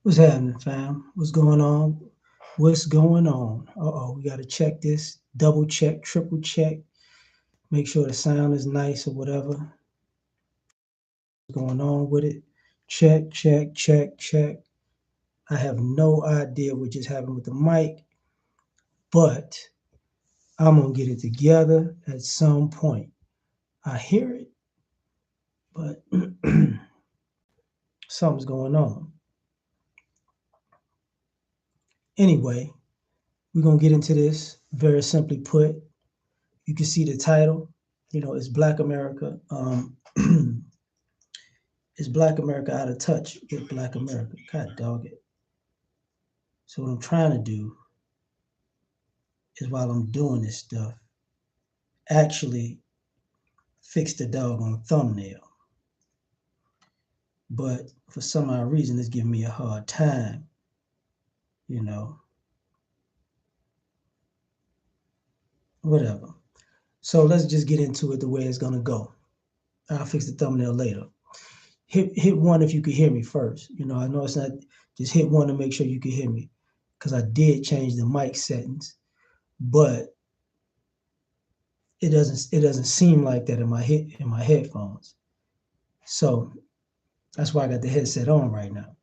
What's happening, fam? What's going on? What's going on? Uh-oh, we gotta check this, double check, triple check, make sure the sound is nice or whatever. What's going on with it? Check, check, check, check. I have no idea what just happened with the mic, but I'm gonna get it together at some point. I hear it, but something's going on. Anyway, we're gonna get into this very simply put. You can see the title, it's Black America. Is Black America out of touch with Black America? God dog it. So what I'm trying to do is while I'm doing this stuff, actually fix the doggone thumbnail. But for some odd reason, it's giving me a hard time, you know, whatever. So let's just get into it the way it's gonna go. I'll fix the thumbnail later. Hit one if you can hear me first. I know it's not just hit one to make sure you can hear me. Because I did change the mic settings, but it doesn't seem like that in my headphones. So that's why I got the headset on right now.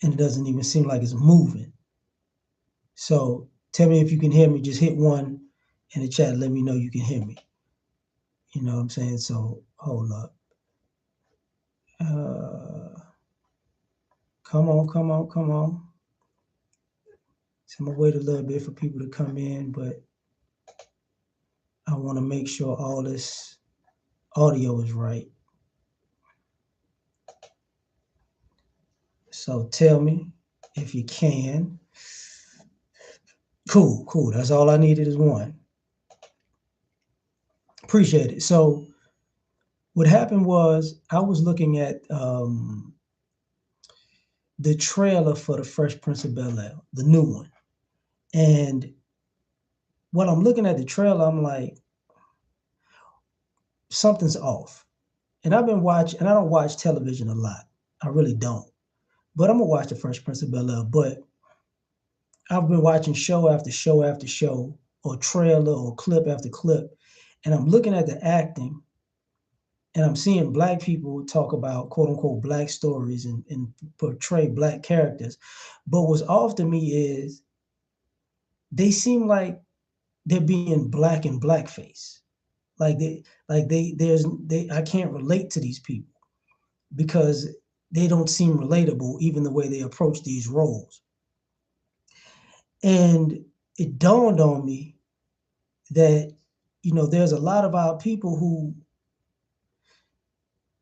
And it doesn't even seem like it's moving. So tell me if you can hear me. Just hit one in the chat. Let me know you can hear me. You know what I'm saying? So hold up. Uh, come on, come on, come on. So I'm gonna wait a little bit for people to come in, but I want to make sure all this audio is right. So tell me if you can. Cool, cool. That's all I needed is one. Appreciate it. So what happened was I was looking at the trailer for the Fresh Prince of Bel-Air, the new one. And when I'm looking at the trailer, I'm like, something's off. And I've been watching, and I don't watch television a lot. I really don't. But I'm gonna watch the Fresh Prince of Bel-Air. But I've been watching show after show after show, or trailer or clip after clip, and I'm looking at the acting, and I'm seeing black people talk about quote unquote black stories and portray black characters. But what's off to me is they seem like they're being black in blackface. Like I can't relate to these people because they don't seem relatable even the way they approach these roles. And it dawned on me that there's a lot of our people who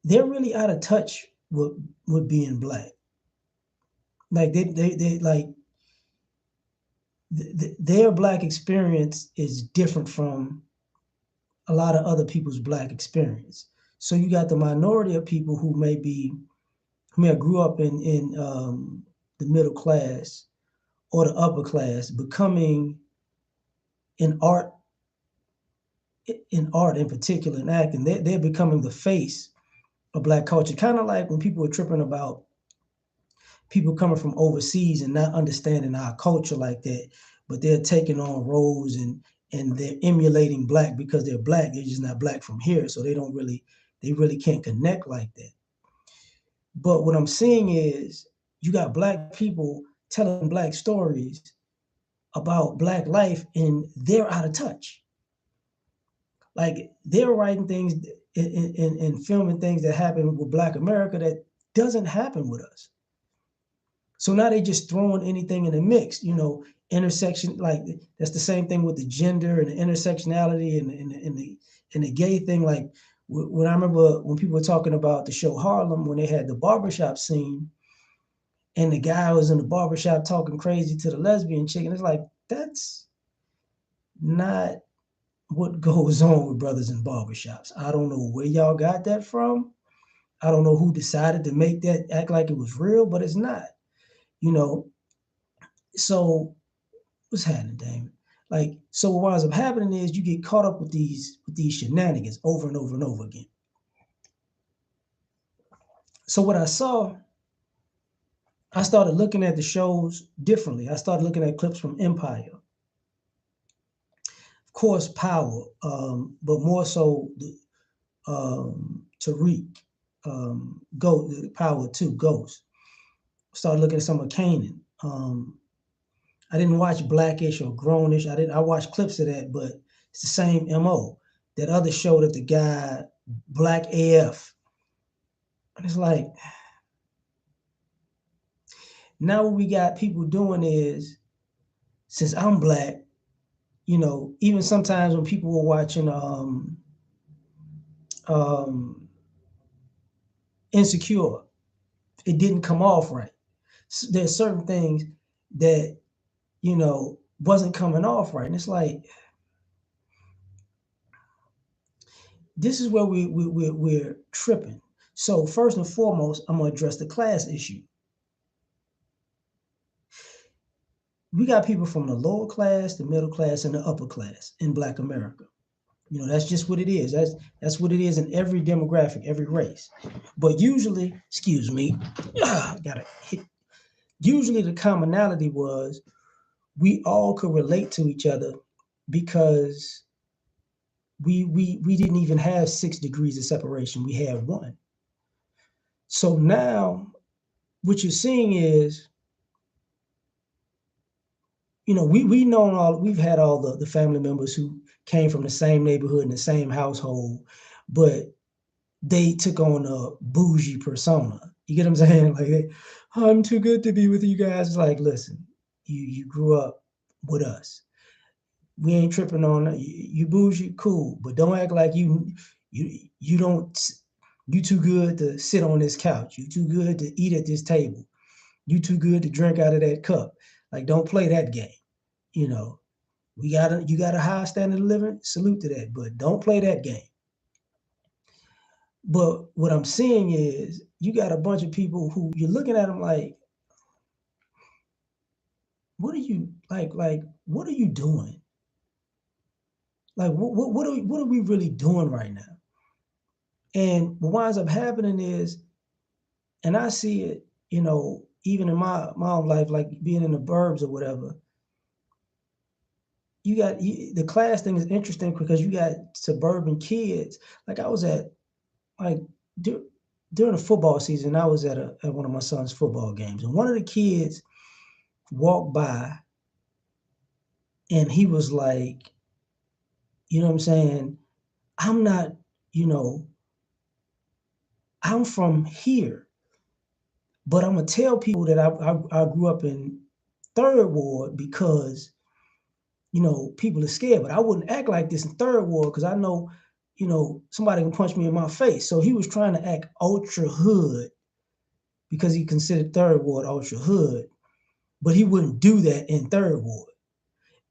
they're really out of touch with being black. Like they like their black experience is different from a lot of other people's black experience. So you got the minority of people who may have grew up in the middle class or the upper class, becoming in art in particular in acting, they're becoming the face of black culture. Kind of like when people are tripping about people coming from overseas and not understanding our culture like that, but they're taking on roles and they're emulating black because they're black. They're just not black from here, so they really can't connect like that. But what I'm seeing is you got black people telling black stories about black life, and they're out of touch. Like they're writing things and filming things that happen with Black America that doesn't happen with us. So now they just throwing anything in the mix, intersection, like that's the same thing with the gender and the intersectionality and the gay thing. Like when I remember when people were talking about the show Harlem, when they had the barbershop scene and the guy was in the barbershop talking crazy to the lesbian chick, and it's like, that's not what goes on with brothers in barbershops. I don't know where y'all got that from. I don't know who decided to make that act like it was real, but it's not, you know. So what's happening, Damon? Like, so what winds up happening is you get caught up with these shenanigans over and over and over again. So what I saw I started looking at the shows differently. I started looking at clips from Empire, of course, Power, but more so Tariq, Power 2, Ghost. Started looking at some of Kanan. I didn't watch Blackish or Grownish. I watched clips of that, but it's the same MO. That other show that the guy Black AF, and it's like now what we got people doing is, since I'm black, even sometimes when people were watching um Insecure, it didn't come off right. So there's certain things that wasn't coming off right, and it's like this is where we're tripping. So first and foremost, I'm gonna address the class issue. We got people from the lower class, the middle class, and the upper class in Black America. That's just what it is. That's what it is in every demographic, every race. But usually, excuse me, gotta hit. Usually, the commonality was we all could relate to each other because we didn't even have 6 degrees of separation. We had one. So now, what you're seeing is, we've had all the family members who came from the same neighborhood and the same household, but they took on a bougie persona. You get what I'm saying? Like, I'm too good to be with you guys. It's like, listen, you grew up with us. We ain't tripping on it. You bougie, cool, but don't act like you don't you too good to sit on this couch. You too good to eat at this table. You too good to drink out of that cup. Like, don't play that game. You know, you got a high standard of living. Salute to that, but don't play that game. But what I'm seeing is you got a bunch of people who you're looking at them like, what are you like? What are you doing? Like, what are we really doing right now? And what winds up happening is, and I see it, even in my own life, like being in the burbs or whatever. The class thing is interesting because you got suburban kids. Like I was at like during the football season, I was at one of my son's football games, and one of the kids walked by, and he was like, you know what I'm saying? I'm not, you know, I'm from here, but I'm gonna tell people that I grew up in Third Ward because people are scared, but I wouldn't act like this in Third Ward because I know, somebody can punch me in my face. So he was trying to act ultra hood because he considered Third Ward ultra hood, but he wouldn't do that in Third Ward.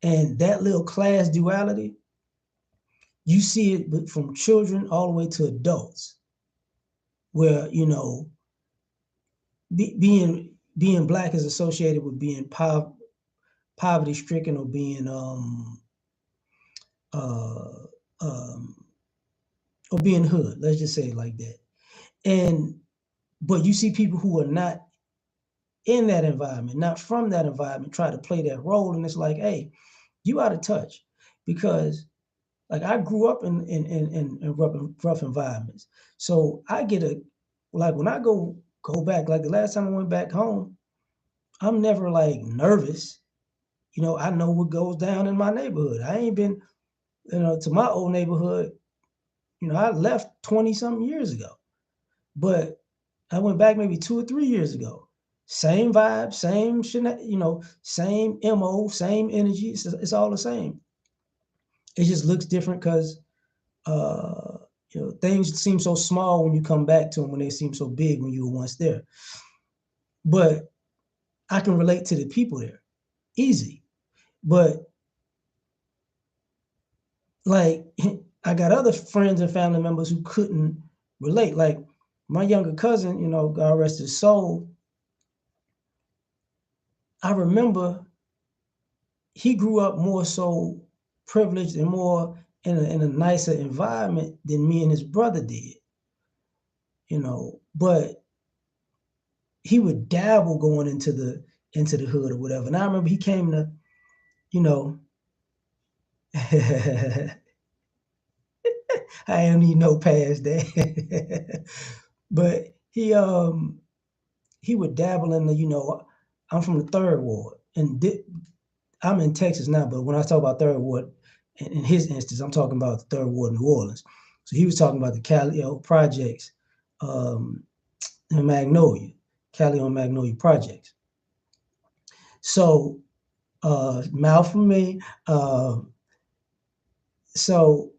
And that little class duality, you see it from children all the way to adults, where being black is associated with being poverty stricken or being uh, um, or being hood. Let's just say it like that. And but you see people who are not in that environment, not from that environment, try to play that role, and it's like, hey, you out of touch, because like I grew up in rough environments, so I get like when I go back, like the last time I went back home, I'm never like nervous. I know what goes down in my neighborhood. I ain't been, to my old neighborhood. I left 20 something years ago, but I went back maybe 2 or 3 years ago. Same vibe, same, same MO, same energy. It's all the same. It just looks different because things seem so small when you come back to them when they seem so big when you were once there. But I can relate to the people there, easy. But like, I got other friends and family members who couldn't relate. Like my younger cousin, God rest his soul. I remember he grew up more so privileged and more in a nicer environment than me and his brother did. But he would dabble going into the hood or whatever. And I remember he came to, you know, I don't need no past that. But he would dabble in the, I'm from the third ward, and I'm in Texas now, but when I talk about third ward, in his instance, I'm talking about the third ward in New Orleans. So he was talking about the Cali projects, in Magnolia, Cali on Magnolia projects. So, mouth from me. So,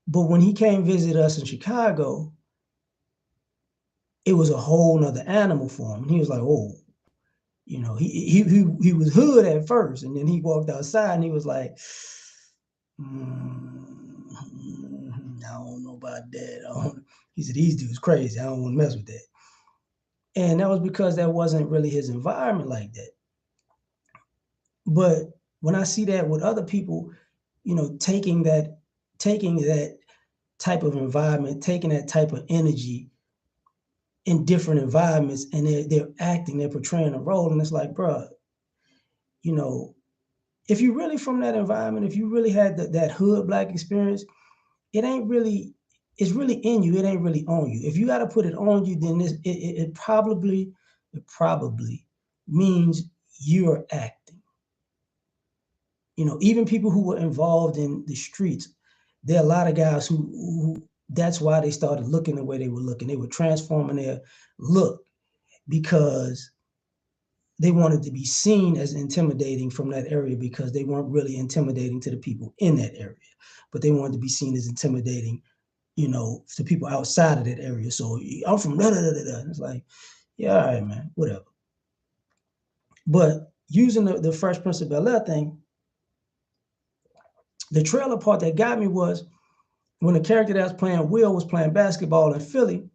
but when he came visit us in Chicago, it was a whole nother animal for him. And he was like, oh, he was hood at first, and then he walked outside and he was like, I don't know about that. He said, these dudes crazy. I don't want to mess with that. And that was because that wasn't really his environment like that. But when I see that with other people, taking that type of environment, taking that type of energy in different environments, and they're acting, they're portraying a role, and it's like, bro, if you really from that environment, if you really had that hood black experience, it's really in you. It ain't really on you. If you got to put it on you, then it probably means you're acting. Even people who were involved in the streets, there are a lot of guys who that's why they started looking the way they were looking. They were transforming their look because they wanted to be seen as intimidating from that area, because they weren't really intimidating to the people in that area, but they wanted to be seen as intimidating, to people outside of that area. So I'm from da da da da. It's like, yeah, all right, man, whatever. But using the Fresh Prince of Bel-Air thing, the trailer part that got me was when the character that was playing Will was playing basketball in Philly.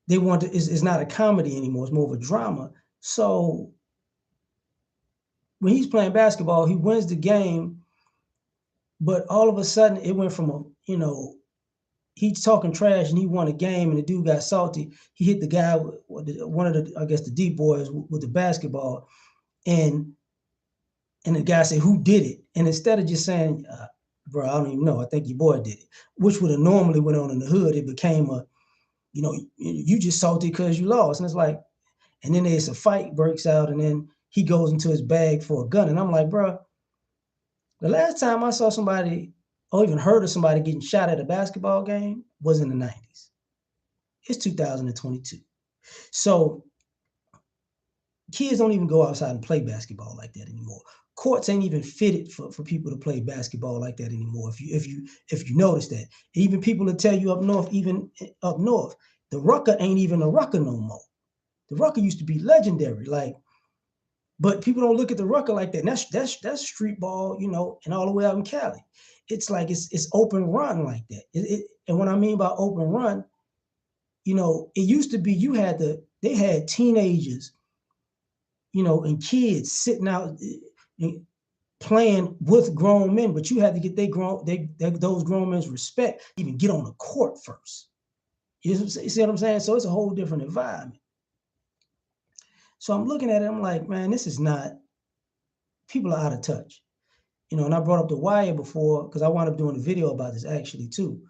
They wanted it's not a comedy anymore; it's more of a drama. So when he's playing basketball, he wins the game, but all of a sudden it went from he's talking trash and he won a game and the dude got salty. He hit the guy with one of the, I guess, the deep boys with the basketball, and the guy said, "Who did it?" And instead of just saying, "Bro, I don't even know. I think your boy did it," which would have normally went on in the hood, it became a, you just salty because you lost, and it's like, and then there's a fight breaks out, and then he goes into his bag for a gun, and I'm like, bro, the last time I saw somebody or even heard of somebody getting shot at a basketball game was in the 90s. It's 2022. So kids don't even go outside and play basketball like that anymore. Courts ain't even fitted for people to play basketball like that anymore. If you notice that, even people that tell you up north, the Rucker ain't even a Rucker no more. The Rucker used to be legendary, but people don't look at the Rucker like that. And that's street ball, and all the way out in Cali. It's like it's open run like that. And what I mean by open run, it used to be they had teenagers, and kids sitting out playing with grown men, but you had to get those grown men's respect, even get on the court first. You see what I'm saying? So it's a whole different environment. So I'm looking at it, I'm like, man, this is not, people are out of touch. And I brought up The Wire before, because I wound up doing a video about this actually too.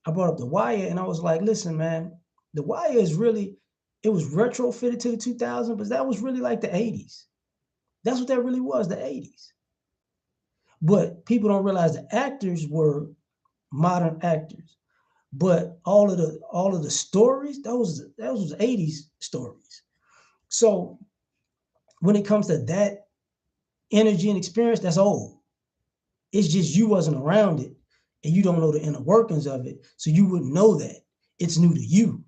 I brought up The Wire and I was like, listen, man, The Wire is really, it was retrofitted to the 2000s, but that was really like the 80s. That's what that really was, the 80s. But people don't realize the actors were modern actors. But all of the stories, those was 80s stories. So when it comes to that energy and experience, that's old. It's just you wasn't around it and you don't know the inner workings of it, so you wouldn't know that. It's new to you.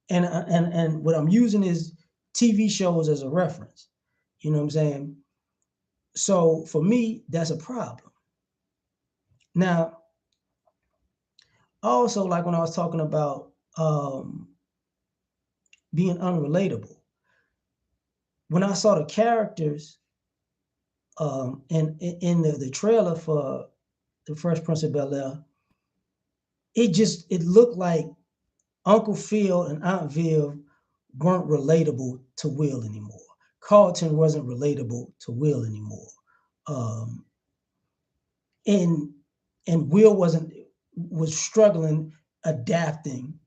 And what I'm using is TV shows as a reference. You know what I'm saying? So for me, that's a problem. Now, also, like when I was talking about being unrelatable, when I saw the characters in the trailer for the Fresh Prince of Bel-Air, it looked like, Uncle Phil and Aunt Viv weren't relatable to Will anymore. Carlton wasn't relatable to Will anymore. Um, and Will was struggling adapting,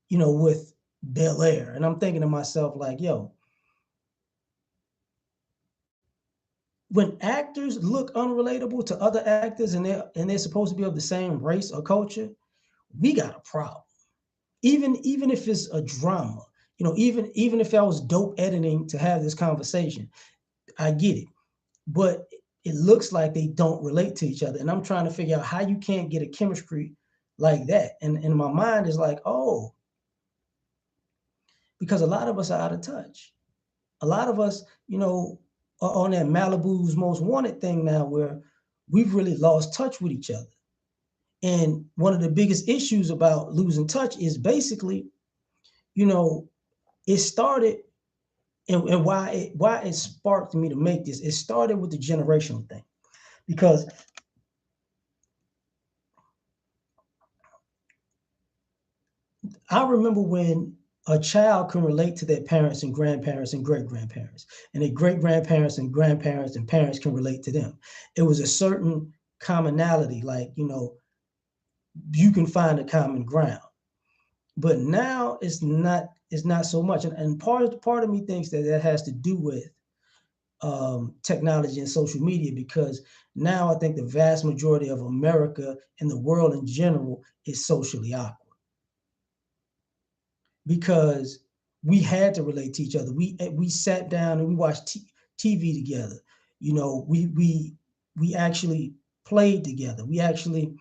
with Bel-Air. And I'm thinking to myself, like, yo, when actors look unrelatable to other actors and they're supposed to be of the same race or culture, we got a problem. Even if it's a drama, even if I was dope editing to have this conversation, I get it. But it looks like they don't relate to each other. And I'm trying to figure out how you can't get a chemistry like that. And my mind is like, oh, because a lot of us are out of touch. A lot of us, are on that Malibu's Most Wanted thing now where we've really lost touch with each other. And one of the biggest issues about losing touch is basically, you know, it started and why it sparked me to make this. It started with the generational thing because I remember when a child can relate to their parents and grandparents and great grandparents, and their great grandparents and grandparents and parents can relate to them. It was a certain commonality, like, you can find a common ground. But now it's not so much. And part of me thinks that has to do with technology and social media, because now I think the vast majority of America and the world in general is socially awkward because we had to relate to each other. We sat down and we watched TV together. We actually played together. We actually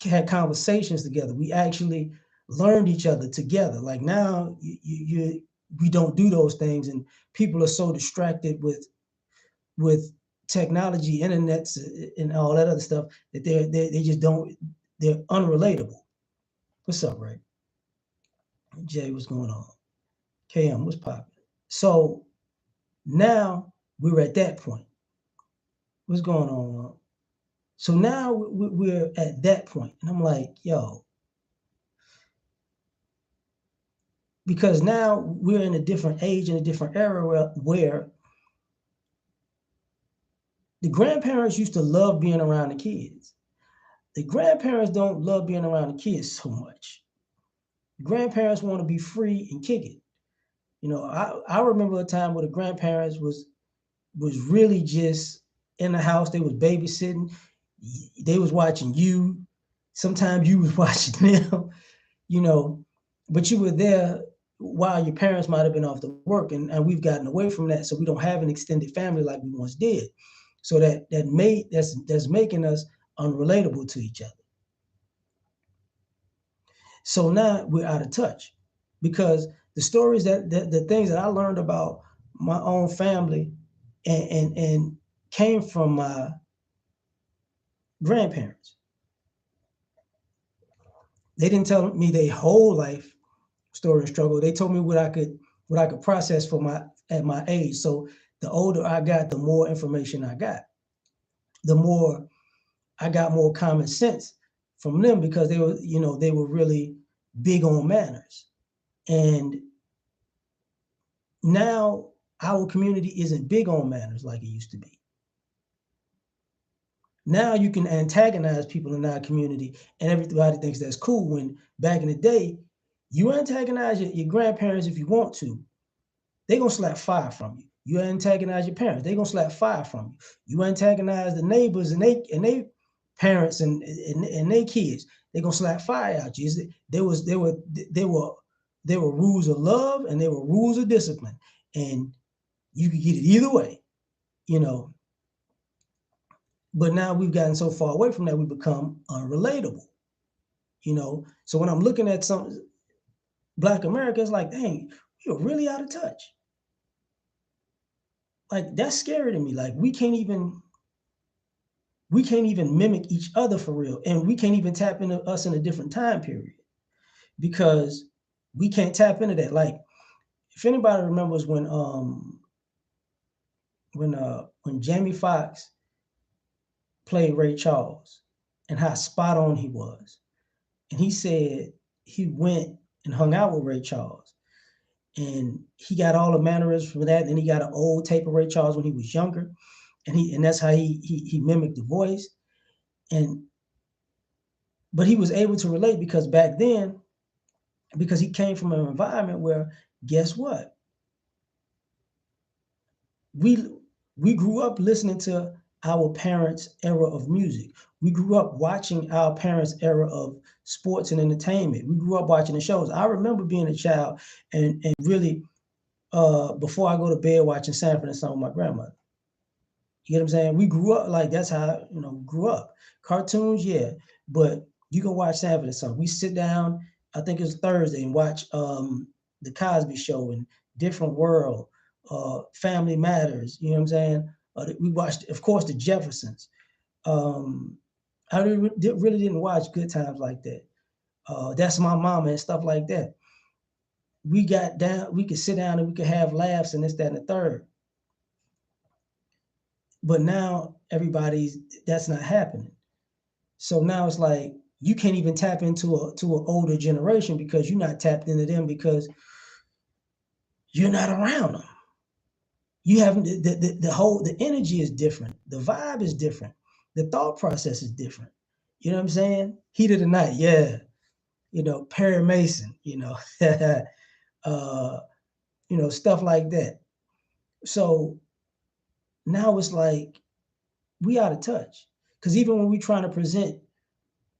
had conversations together. We actually learned each other together. Like now, we don't do those things, and people are so distracted with technology, internets, and all that other stuff that they just don't. They're unrelatable. What's up, Ray? Jay, what's going on? KM, what's popping? So now we're at that point. What's going on? So now we're at that point, and I'm like, yo, because now we're in a different age and a different era where the grandparents used to love being around the kids. The grandparents don't love being around the kids so much. The grandparents want to be free and kick it. I remember a time where the grandparents was really just in the house. They was babysitting. They was watching you. Sometimes you was watching them, you know, but you were there while your parents might have been off to work. And we've gotten away from that. So we don't have an extended family like we once did. So that's making us unrelatable to each other. So now we're out of touch because the stories that the things that I learned about my own family and came from my grandparents. They didn't tell me their whole life story and struggle. They told me what I could process for my at my age. So the older I got, the more information I got. The more I got more common sense from them because they were really big on manners. And now our community isn't big on manners like it used to be. Now you can antagonize people in our community and everybody thinks that's cool. When back in the day, you antagonize your grandparents if you want to, they're gonna slap fire from you. You antagonize your parents, they're gonna slap fire from you. You antagonize the neighbors and they parents and their kids, they're gonna slap fire out you. There were rules of love and there were rules of discipline. And you could get it either way, you know. But now we've gotten so far away from that, we become unrelatable. So when I'm looking at some Black America, it's like, dang, we're really out of touch. Like that's scary to me. Like we can't even mimic each other for real, and we can't even tap into us in a different time period because we can't tap into that. Like if anybody remembers when Jamie Foxx played Ray Charles and how spot on he was, and he said he went and hung out with Ray Charles. And he got all the mannerisms from that. And he got an old tape of Ray Charles when he was younger. And that's how he mimicked the voice. And but he was able to relate because back then, because he came from an environment where, guess what? We we grew up listening to our parents' era of music. We grew up watching our parents' era of sports and entertainment. We grew up watching the shows. I remember being a child and really before I go to bed watching Sanford and Son with my grandmother. You get what I'm saying? We grew up like that's how grew up. Cartoons, yeah, but you can watch Sanford and Son. We sit down. I think it's Thursday and watch the Cosby Show and Different World, Family Matters. You know what I'm saying? We watched, of course, the Jeffersons. Um, I really didn't watch Good Times like that. That's My Mama and stuff like that. We got down. We could sit down and we could have laughs and this, that, and the third. But now everybody's that's not happening. So now it's like you can't even tap into a to an older generation because you're not tapped into them because you're not around them. You haven't the whole the energy is different, the vibe is different, the thought process is different. You know what I'm saying? Heat of the night, yeah. Perry Mason, uh, stuff like that. So now it's like we out of touch. Because even when we're trying to present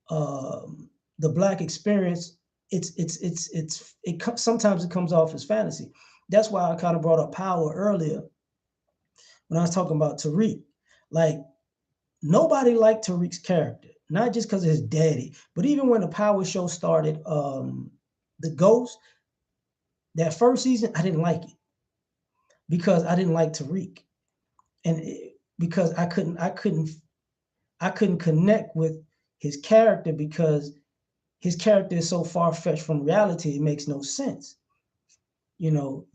the black experience, sometimes it comes off as fantasy. That's why I kind of brought up Power earlier when I was talking about Tariq. Like nobody liked Tariq's character, not just because of his daddy, but even when the Power show started, the Ghost, that first season, I didn't like it because I didn't like Tariq, because I couldn't connect with his character because his character is so far fetched from reality. It makes no sense. You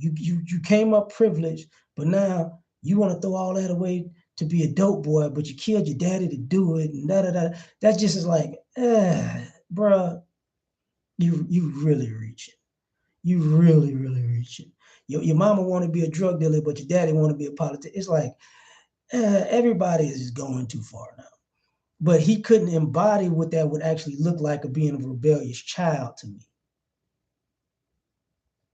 came up privileged, but now you want to throw all that away to be a dope boy, but you killed your daddy to do it, and da da da. That just is like, bruh, you really reaching. You really, really reaching. Your mama want to be a drug dealer, but your daddy want to be a politician. It's like everybody is going too far now. But he couldn't embody what that would actually look like of being a rebellious child to me.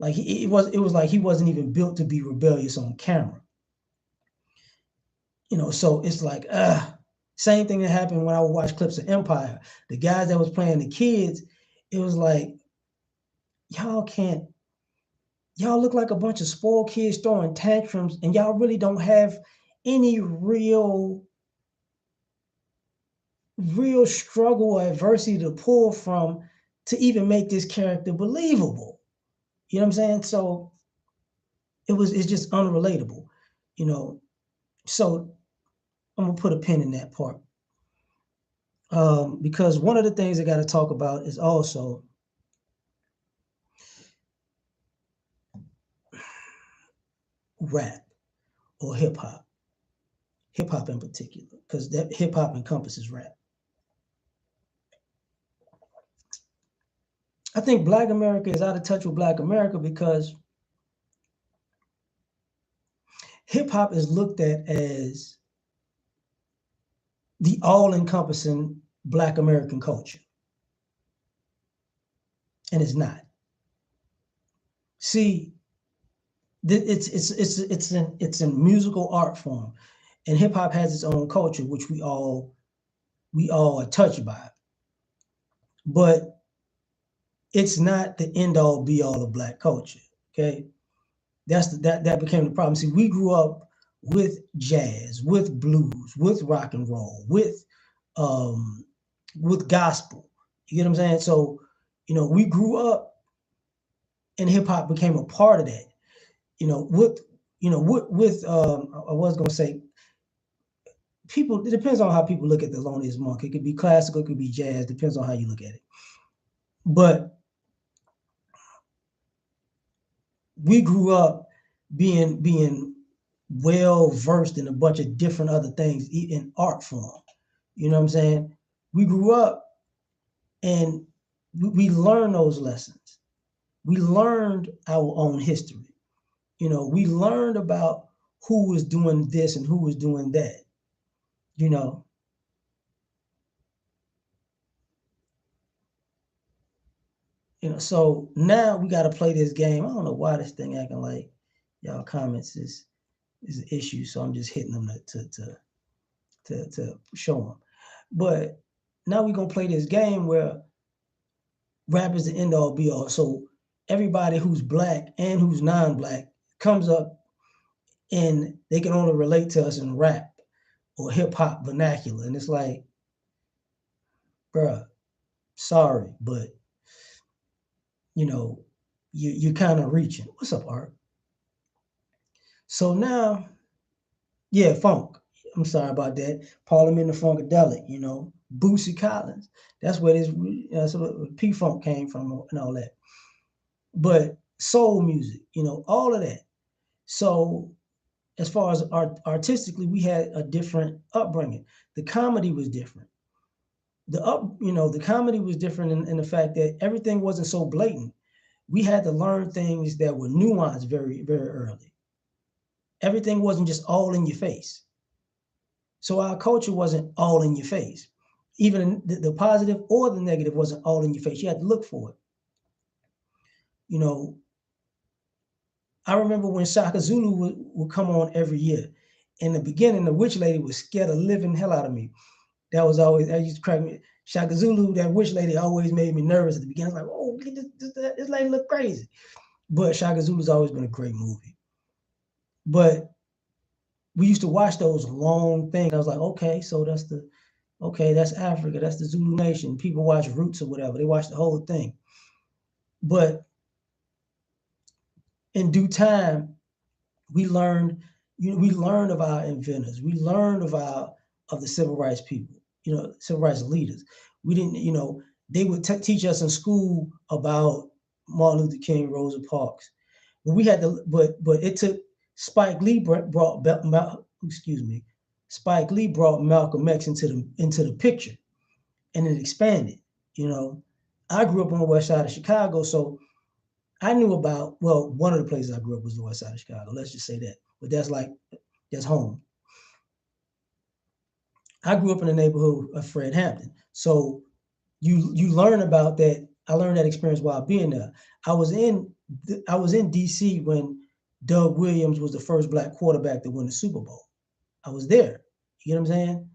Like it was like he wasn't even built to be rebellious on camera. So it's like, same thing that happened when I would watch clips of Empire. The guys that was playing the kids, it was like, y'all can't, y'all look like a bunch of spoiled kids throwing tantrums, and y'all really don't have any real struggle or adversity to pull from to even make this character believable. You know what I'm saying? So it's just unrelatable, you know. So I'm gonna put a pin in that part. Because one of the things I got to talk about is also rap or hip hop in particular, because that hip hop encompasses rap. I think Black America is out of touch with Black America because hip hop is looked at as the all-encompassing Black American culture, and it's not. See, it's a musical art form, and hip hop has its own culture, which we all are touched by. But it's not the end all be all of Black culture. Okay, that became the problem. See, we grew up with jazz, with blues, with rock and roll, um, with gospel. You get what I'm saying? So, we grew up, and hip hop became a part of that. I was gonna say, people. It depends on how people look at the Thelonious Monk. It could be classical, it could be jazz. Depends on how you look at it. But we grew up being well versed in a bunch of different other things in art form. You know what I'm saying? We grew up and we learned those lessons. we learned our own history. We learned about who was doing this and who was doing that. You know, so now we got to play this game. I don't know why this thing acting like y'all comments is an issue, so I'm just hitting them to show them. But now we're gonna play this game where rap is the end all be all. So everybody who's black and who's non-black comes up and they can only relate to us in rap or hip hop vernacular, and it's like, bruh, sorry, but you know, you're kind of reaching. What's up, Art? So now, yeah, funk. I'm sorry about that. Parliament of Funkadelic, Boosie Collins. That's where P Funk came from and all that. But soul music, all of that. So as far as artistically, we had a different upbringing. The comedy was different. The comedy was different in the fact that everything wasn't so blatant. We had to learn things that were nuanced very, very early. Everything wasn't just all in your face. So our culture wasn't all in your face. Even the positive or the negative wasn't all in your face. You had to look for it. You know, I remember when Shaka Zulu would come on every year. In the beginning, the witch lady was scared the living hell out of me. That used to crack me. Shaka Zulu, that witch lady, always made me nervous at the beginning. I was like, oh, this lady look crazy. But Shaka Zulu's always been a great movie. But we used to watch those long things. I was like, okay, that's Africa, that's the Zulu nation. People watch Roots or whatever. They watch the whole thing. But in due time, we learned, we learned of our inventors. We learned of the civil rights people, civil rights leaders. We didn't, they would teach us in school about Martin Luther King, Rosa Parks. But we had to, but it took Spike Lee excuse me, Spike Lee brought Malcolm X into the picture, and it expanded. You know, I grew up on the west side of Chicago, so I knew about, well, one of the places I grew up was the west side of Chicago. Let's just say that. But that's home. I grew up in the neighborhood of Fred Hampton. So you learn about that. I learned that experience while being there. I was in I was in DC when Doug Williams was the first black quarterback to win the Super Bowl. I was there. You know what I'm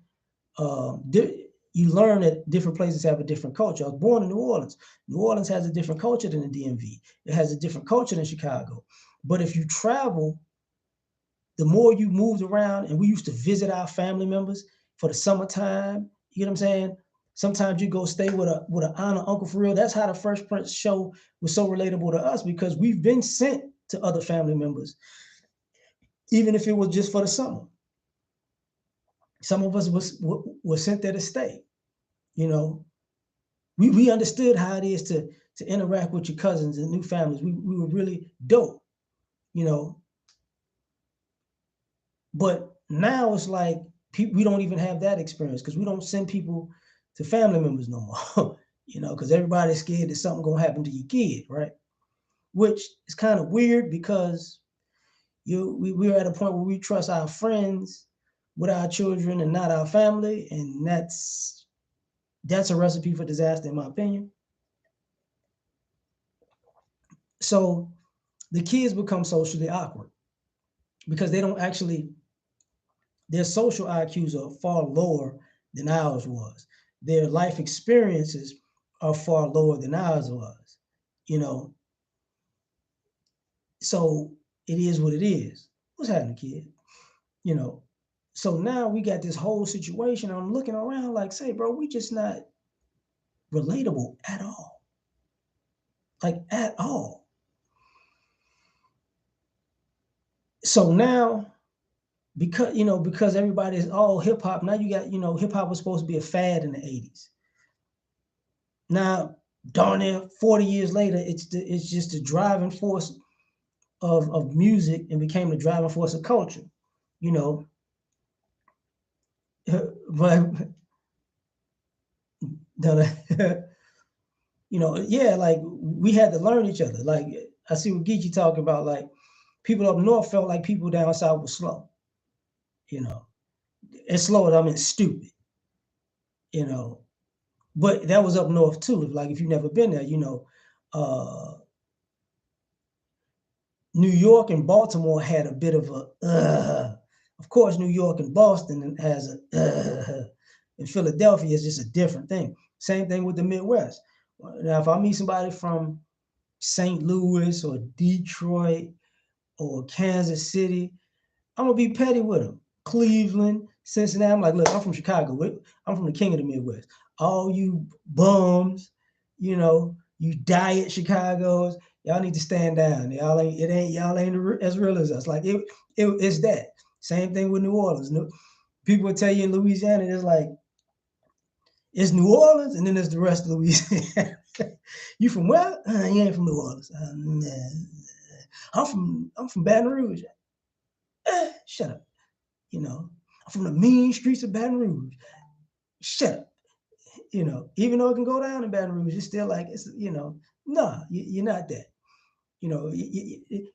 saying? You learn that different places have a different culture. I was born in New Orleans. New Orleans has a different culture than the DMV. It has a different culture than Chicago. But if you travel, the more you moved around, and we used to visit our family members for the summertime. You know what I'm saying? Sometimes you go stay with an aunt or uncle for real. That's how the Fresh Prince show was so relatable to us, because we've been sent to other family members, even if it was just for the summer. Some of us was sent there to stay. You know, we understood how it is to interact with your cousins and new families. We were really dope, you know. But now it's like we don't even have that experience, because we don't send people to family members no more, because everybody's scared that something gonna happen to your kid, right? Which is kind of weird, because we're at a point where we trust our friends with our children and not our family, and that's a recipe for disaster, in my opinion. So the kids become socially awkward because they don't actually, their social IQs are far lower than ours was. Their life experiences are far lower than ours was, you know. So it is what it is. What's happening, kid? You know. So now we got this whole situation. I'm looking around like, say, bro, we just not relatable at all. Like at all. So now, because everybody's all hip hop, now you got, hip hop was supposed to be a fad in the 80s. Now, darn near 40 years later, it's just the driving force of music, and became the driving force of culture, you know. But Yeah, like we had to learn each other. Like I see what Geechee talking about, like people up north felt like people down south were slow, you know. And slow, I mean stupid, you know. But that was up north too. Like if you've never been there, uh New York and Baltimore had a bit of a of course New York and Boston has a and Philadelphia is just a different thing. Same thing with the Midwest. Now if I meet somebody from St. Louis or Detroit or Kansas City, I'm gonna be petty with them. Cleveland, Cincinnati. I'm like, look, I'm from Chicago. I'm from the king of the Midwest. All you bums, you diet Chicago's, y'all need to stand down. Y'all ain't as real as us. Like it's that. Same thing with New Orleans. People will tell you in Louisiana, it's like it's New Orleans, and then there's the rest of Louisiana. You from where? You ain't from New Orleans. I'm from Baton Rouge. Shut up. I'm from the mean streets of Baton Rouge. Shut up. Even though it can go down in Baton Rouge, it's still like nah, you're not that.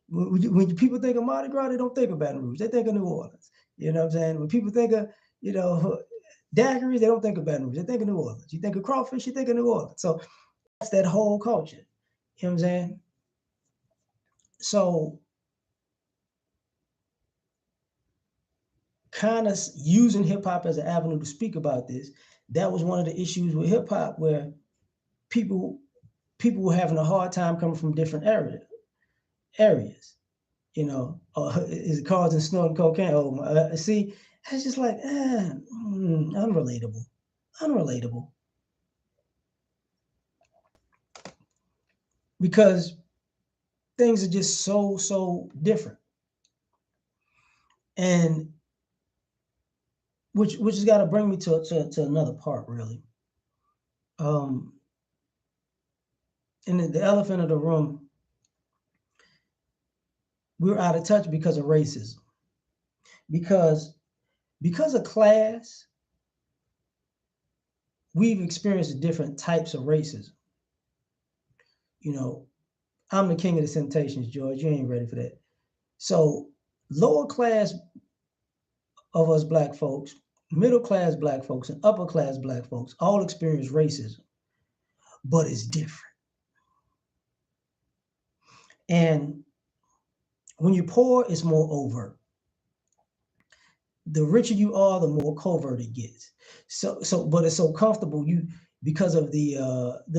When people think of Mardi Gras, they don't think of Baton Rouge. They think of New Orleans. You know what I'm saying? When people think of daiquiris, they don't think of Baton Rouge. They think of New Orleans. You think of crawfish, you think of New Orleans. So that's that whole culture. You know what I'm saying? So kind of using hip hop as an avenue to speak about this, that was one of the issues with hip hop where people people were having a hard time coming from different areas. Is it causing snorting cocaine? Oh, see, it's just like unrelatable, unrelatable, because things are just so different, and which has got to bring me to another part really. Um, and the elephant in the room, we're out of touch because of racism, because of class, we've experienced different types of racism. You know, I'm the king of the temptations, George. You ain't ready for that. So, lower class of us black folks, middle class black folks, and upper class black folks all experience racism, but it's different. And when you're poor, it's more overt. The richer you are, the more covert it gets. But it's so comfortable. Because of the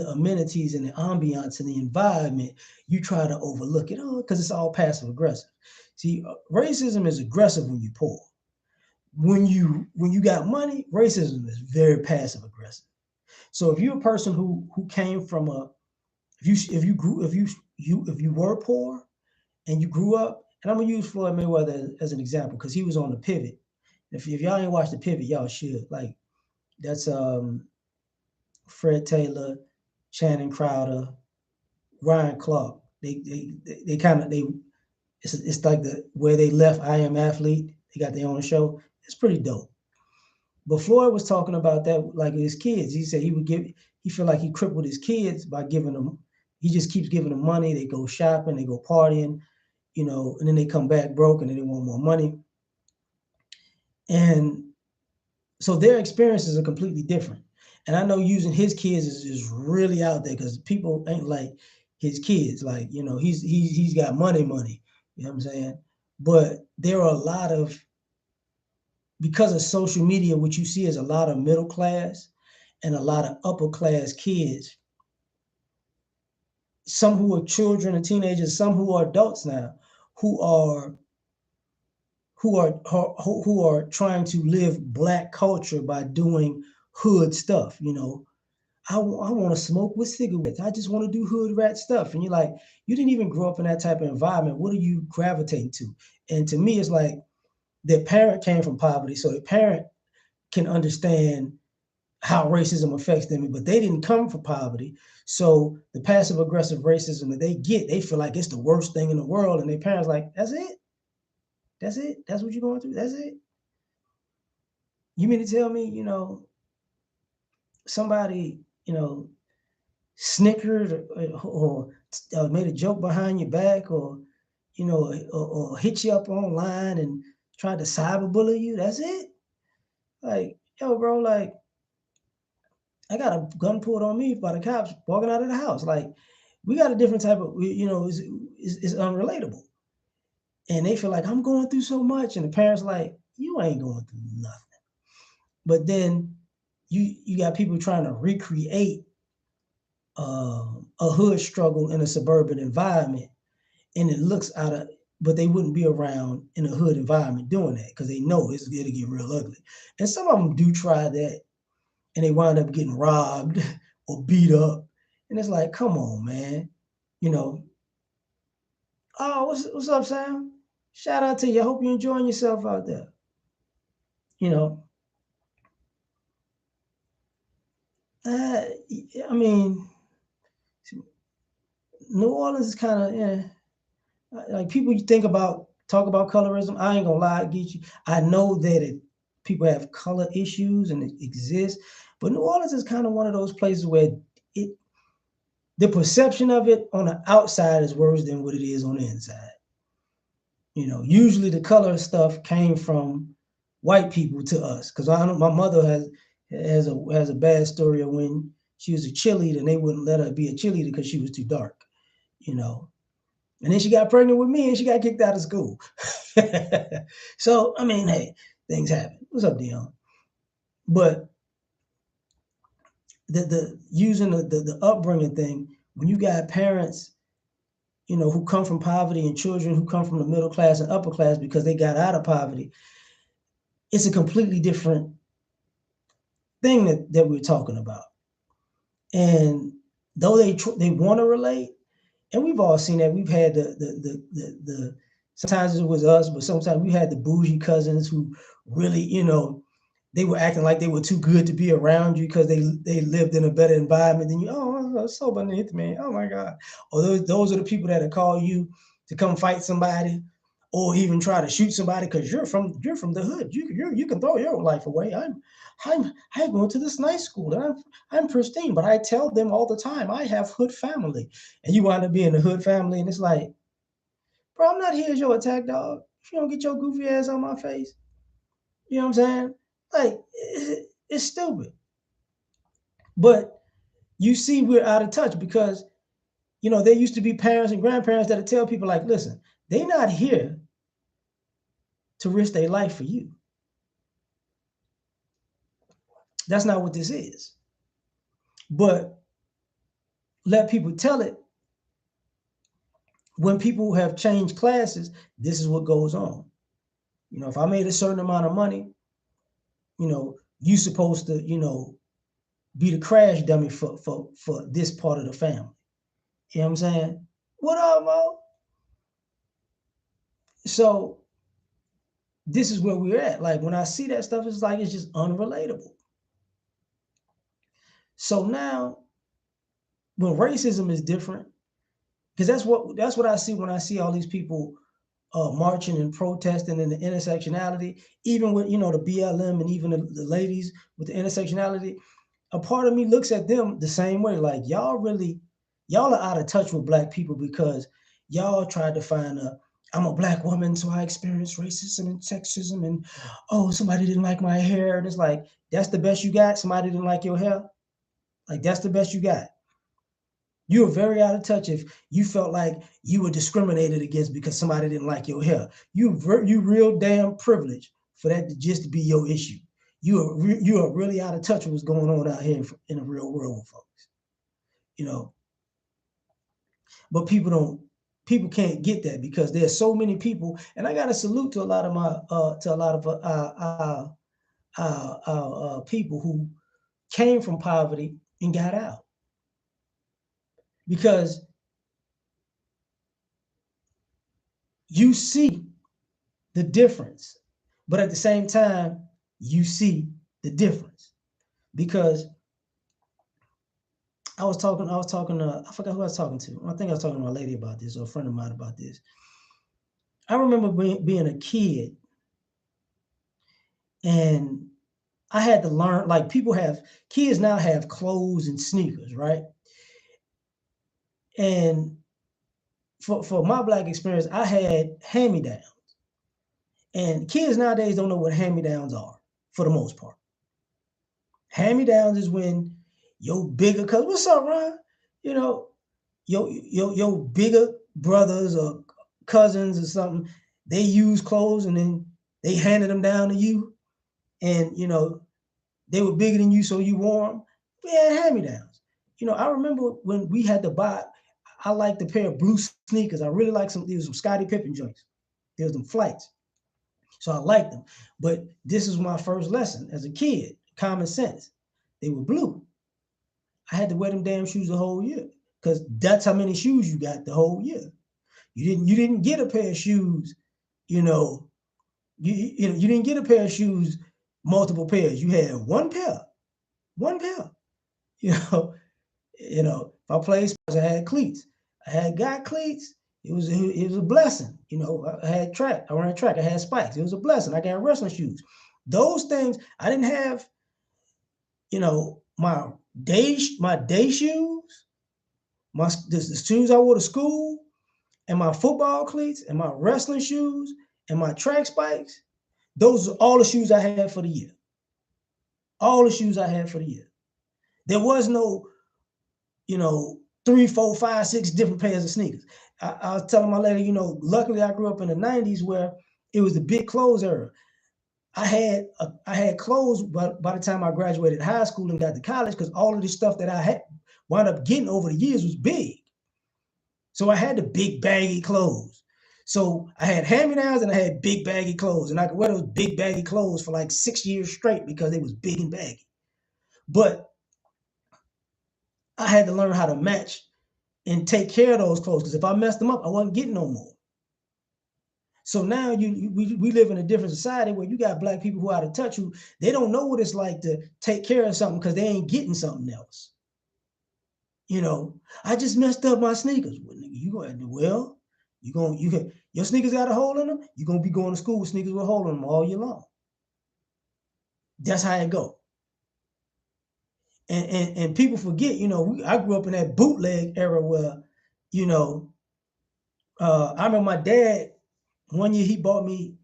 amenities and the ambiance and the environment, you try to overlook it. Oh, because it's all passive aggressive. See, racism is aggressive when you're poor. When you got money, racism is very passive aggressive. So if you're a person who came from a if you were poor and you grew up, and I'm gonna use Floyd Mayweather as an example because he was on the pivot. If y'all ain't watched the pivot, y'all should. Like that's Fred Taylor, Channing Crowder, Ryan Clark. They kind of they it's like the where they left I Am Athlete. They got their own show. It's pretty dope. But Floyd was talking about that like his kids. He said he feel like he crippled his kids by giving them, he just keeps giving them money. They go shopping, they go partying, and then they come back broke and then they want more money. And so their experiences are completely different. And I know using his kids is really out there because people ain't like his kids. Like, he's got money. You know what I'm saying? But there are a lot of, because of social media, what you see is a lot of middle class and a lot of upper class kids, some who are children and teenagers, some who are adults now, who are who are trying to live black culture by doing hood stuff. I want to smoke with cigarettes. I just want to do hood rat stuff. And you're like, you didn't even grow up in that type of environment. What are you gravitating to? And to me, it's like their parent came from poverty, so their parent can understand how racism affects them, but they didn't come from poverty. So the passive aggressive racism that they get, they feel like it's the worst thing in the world. And their parents like, that's it? That's it? That's what you're going through? That's it? You mean to tell me, somebody, snickered or made a joke behind your back, or or hit you up online and tried to cyberbully you. That's it. Like, yo, bro, like I got a gun pulled on me by the cops walking out of the house. Like, we got a different type of, it's unrelatable. And they feel like I'm going through so much, and the parents like, you ain't going through nothing. But then you got people trying to recreate a hood struggle in a suburban environment, and it looks out of, but they wouldn't be around in a hood environment doing that because they know it'll get real ugly. And some of them do try that, and they wind up getting robbed or beat up, and it's like, come on, man, you know. Oh, what's up, Sam? Shout out to you. I hope you're enjoying yourself out there. You know, uh, I mean, New Orleans is kind of, yeah. Like, people you think about talk about colorism. I ain't gonna lie, get you. I know that people have color issues and it exists, but New Orleans is kind of one of those places where it the perception of it on the outside is worse than what it is on the inside. Usually the color stuff came from white people to us, because I know my mother has a bad story of when she was a cheerleader and they wouldn't let her be a cheerleader because she was too dark. You know, and then she got pregnant with me and she got kicked out of school. So, I mean, hey, things happen. What's up, Dion? But the using the upbringing thing, when you got parents, who come from poverty, and children who come from the middle class and upper class because they got out of poverty, it's a completely different thing that we're talking about. And though they want to relate, and we've all seen that. We've had the sometimes it was us, but sometimes we had the bougie cousins who really, they were acting like they were too good to be around you because they lived in a better environment than you. Oh, so beneath me. Oh my God. Or those are the people that call you to come fight somebody, or even try to shoot somebody because you're from the hood. You can throw your life away. I'm going to this nice school and I'm pristine, but I tell them all the time I have hood family, and you wind up being a hood family, and it's like, bro, I'm not here as your attack dog. If you don't get your goofy ass on my face, you know what I'm saying? Like, it's stupid. But you see, we're out of touch because there used to be parents and grandparents that would tell people like, listen, they're not here to risk their life for you. That's not what this is. But let people tell it. When people have changed classes, this is what goes on. If I made a certain amount of money, you supposed to, be the crash dummy for this part of the family. You know what I'm saying? What up, Mo? So this is where we're at. Like, when I see that stuff, it's like it's just unrelatable. So now, when racism is different, because that's what I see when I see all these people marching and protesting in the intersectionality, even with the BLM and even the ladies with the intersectionality. A part of me looks at them the same way. Like, y'all are out of touch with black people because y'all tried to find I'm a black woman, so I experienced racism and sexism, and oh, somebody didn't like my hair, and it's like, that's the best you got. Somebody didn't like your hair. Like, that's the best you got. You were very out of touch if you felt like you were discriminated against because somebody didn't like your hair. You real damn privileged for that to just be your issue. You are really out of touch with what's going on out here in the real world with folks. You know, but people can't get that because there's so many people. And I got to salute to a lot of my to a lot of people who came from poverty and got out, because you see the difference, but at the same time, you see the difference. Because I was talking to, I forgot who I was talking to. I think I was talking to my lady about this, or a friend of mine about this. I remember being a kid, and I had to learn, like, kids now have clothes and sneakers, right? And for my black experience, I had hand-me-downs. And kids nowadays don't know what hand-me-downs are for the most part. Hand-me-downs is when your bigger cousin, what's up, Ron? You know, your bigger brothers or cousins or something, they use clothes and then they handed them down to you. And they were bigger than you, so you wore them. We had hand-me-downs. I remember when we had to buy, I liked a pair of blue sneakers. I really liked there was some Scottie Pippen joints. There was some flights. So I liked them. But this is my first lesson as a kid, common sense. They were blue. I had to wear them damn shoes the whole year because that's how many shoes you got the whole year. You didn't get a pair of shoes, you know, you didn't get a pair of shoes, multiple pairs. You had one pair, one pair. You know, if I played sports, I had cleats. I had got cleats. It was a blessing. I had track. I ran track. I had spikes. It was a blessing. I got wrestling shoes. Those things I didn't have. My day shoes, the shoes I wore to school, and my football cleats, and my wrestling shoes, and my track spikes. Those are all the shoes I had for the year. All the shoes I had for the year. There was no, 3, 4, 5, 6 different pairs of sneakers. I was telling my lady, luckily I grew up in the '90s where it was the big clothes era. I had clothes by the time I graduated high school and got to college because all of the stuff that I had wound up getting over the years was big. So I had the big baggy clothes. So I had hand-me-downs and I had big baggy clothes, and I could wear those big baggy clothes for like 6 years straight because they was big and baggy. But I had to learn how to match and take care of those clothes because if I messed them up, I wasn't getting no more. So now we live in a different society where you got black people who are out of touch who they don't know what it's like to take care of something because they ain't getting something else. I just messed up my sneakers. Well, nigga, your sneakers got a hole in them. You're gonna be going to school with sneakers with a hole in them all year long. That's how it go. And people forget. I grew up in that bootleg era where, I remember my dad. One year he bought me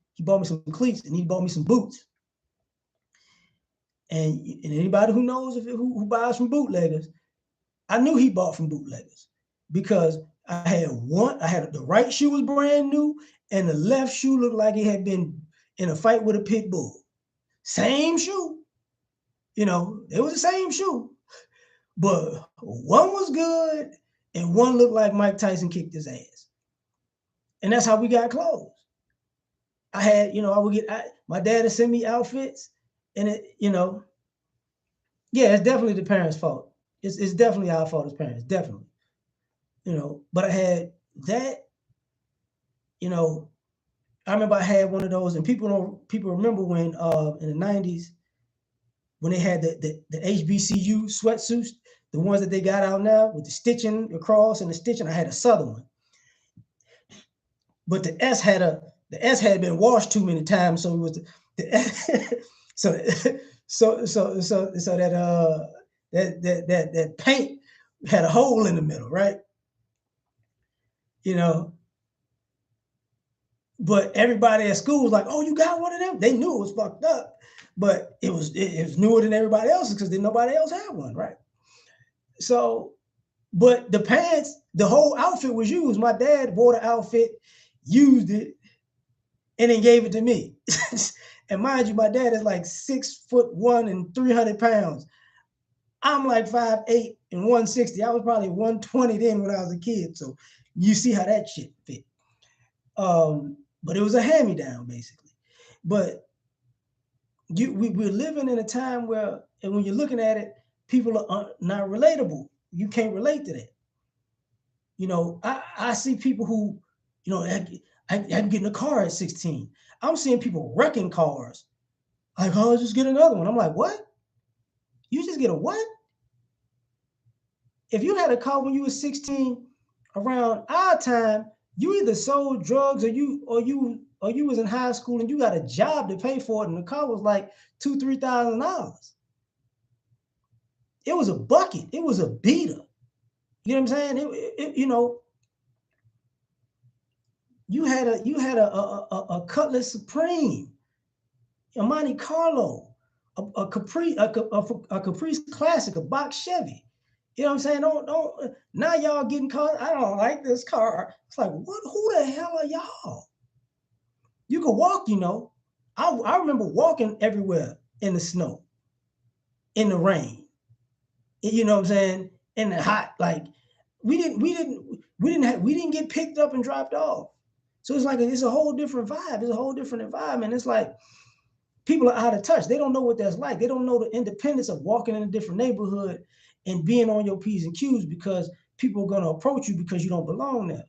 some cleats and he bought me some boots. And anybody who knows who buys from bootleggers, I knew he bought from bootleggers because I had the right shoe was brand new and the left shoe looked like it had been in a fight with a pit bull. Same shoe. It was the same shoe, but one was good and one looked like Mike Tyson kicked his ass. And that's how we got clothes. I had, I would my dad would send me outfits and yeah, it's definitely the parents' fault. It's definitely our fault as parents, definitely. But I had that, I remember I had one of those, and people remember when in the '90s when they had the HBCU sweatsuits, the ones that they got out now with the stitching across and the stitching. I had a Southern one, but the S had been washed too many times, so it was the so that paint had a hole in the middle, right? You know, but everybody at school was like, "Oh, you got one of them?" They knew it was fucked up, but it was newer than everybody else's because nobody else had one, right? So, but the pants, the whole outfit was used. My dad bought an outfit, used it, and then gave it to me. And mind you, my dad is like 6'1" and 300 pounds. I'm like 5'8" and 160. I was probably 120 then when I was a kid. So you see how that shit fit. But it was a hand-me-down basically. But we're living in a time where, and when you're looking at it, people are not relatable. You can't relate to that. I see people who, I can get in a car at 16. I'm seeing people wrecking cars. Like, oh, I'll just get another one. I'm like, what? You just get a what? If you had a car when you were 16 around our time, you either sold drugs or you was in high school and you got a job to pay for it, and the car was like $2,000-3,000. It was a bucket. It was a beater. You know what I'm saying? You know, you had a Cutlass Supreme, a Monte Carlo, a Caprice Classic, a box Chevy. You know what I'm saying? Don't now y'all getting caught. I don't like this car. It's like, what? Who the hell are y'all? You can walk, you know. I remember walking everywhere in the snow, in the rain. You know what I'm saying? In the hot, like we didn't get picked up and dropped off. So it's like it's a whole different vibe. It's a whole different environment. It's like people are out of touch. They don't know what that's like. They don't know the independence of walking in a different neighborhood and being on your P's and Q's because people are going to approach you because you don't belong there.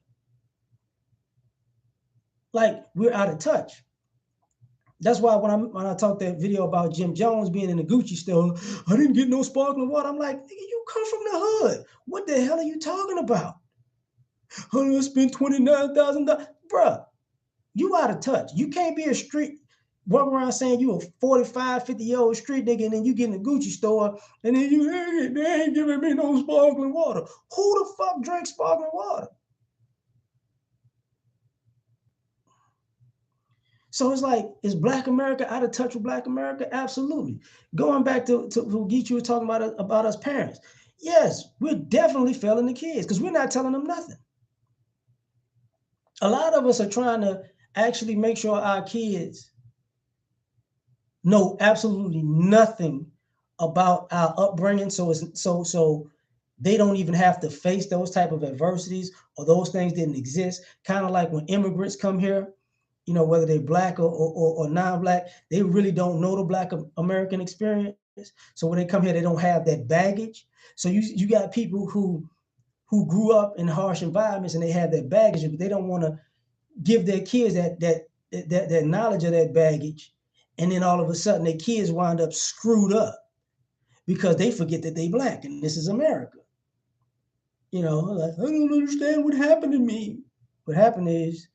Like we're out of touch. That's why when I talked that video about Jim Jones being in the Gucci store, I didn't get no sparkling water. I'm like, nigga, you come from the hood. What the hell are you talking about? I spent $29,000. Bruh, you out of touch. You can't be a street walking around saying you a 45, 50-year-old street nigga, and then you get in the Gucci store, and then they ain't giving me no sparkling water. Who the fuck drinks sparkling water? So it's like, is Black America out of touch with Black America? Absolutely. Going back to what Geechee was talking about us parents. Yes, we're definitely failing the kids because we're not telling them nothing. A lot of us are trying to actually make sure our kids know absolutely nothing about our upbringing, so they don't even have to face those type of adversities or those things didn't exist. Kind of like when immigrants come here, you know, whether they're black or non-black, they really don't know the Black American experience. So when they come here, they don't have that baggage. So you got people who grew up in harsh environments and they have that baggage, but they don't want to give their kids that knowledge of that baggage, and then all of a sudden their kids wind up screwed up because they forget that they Black and this is America. You know, like, I don't understand what happened to me. What happened is,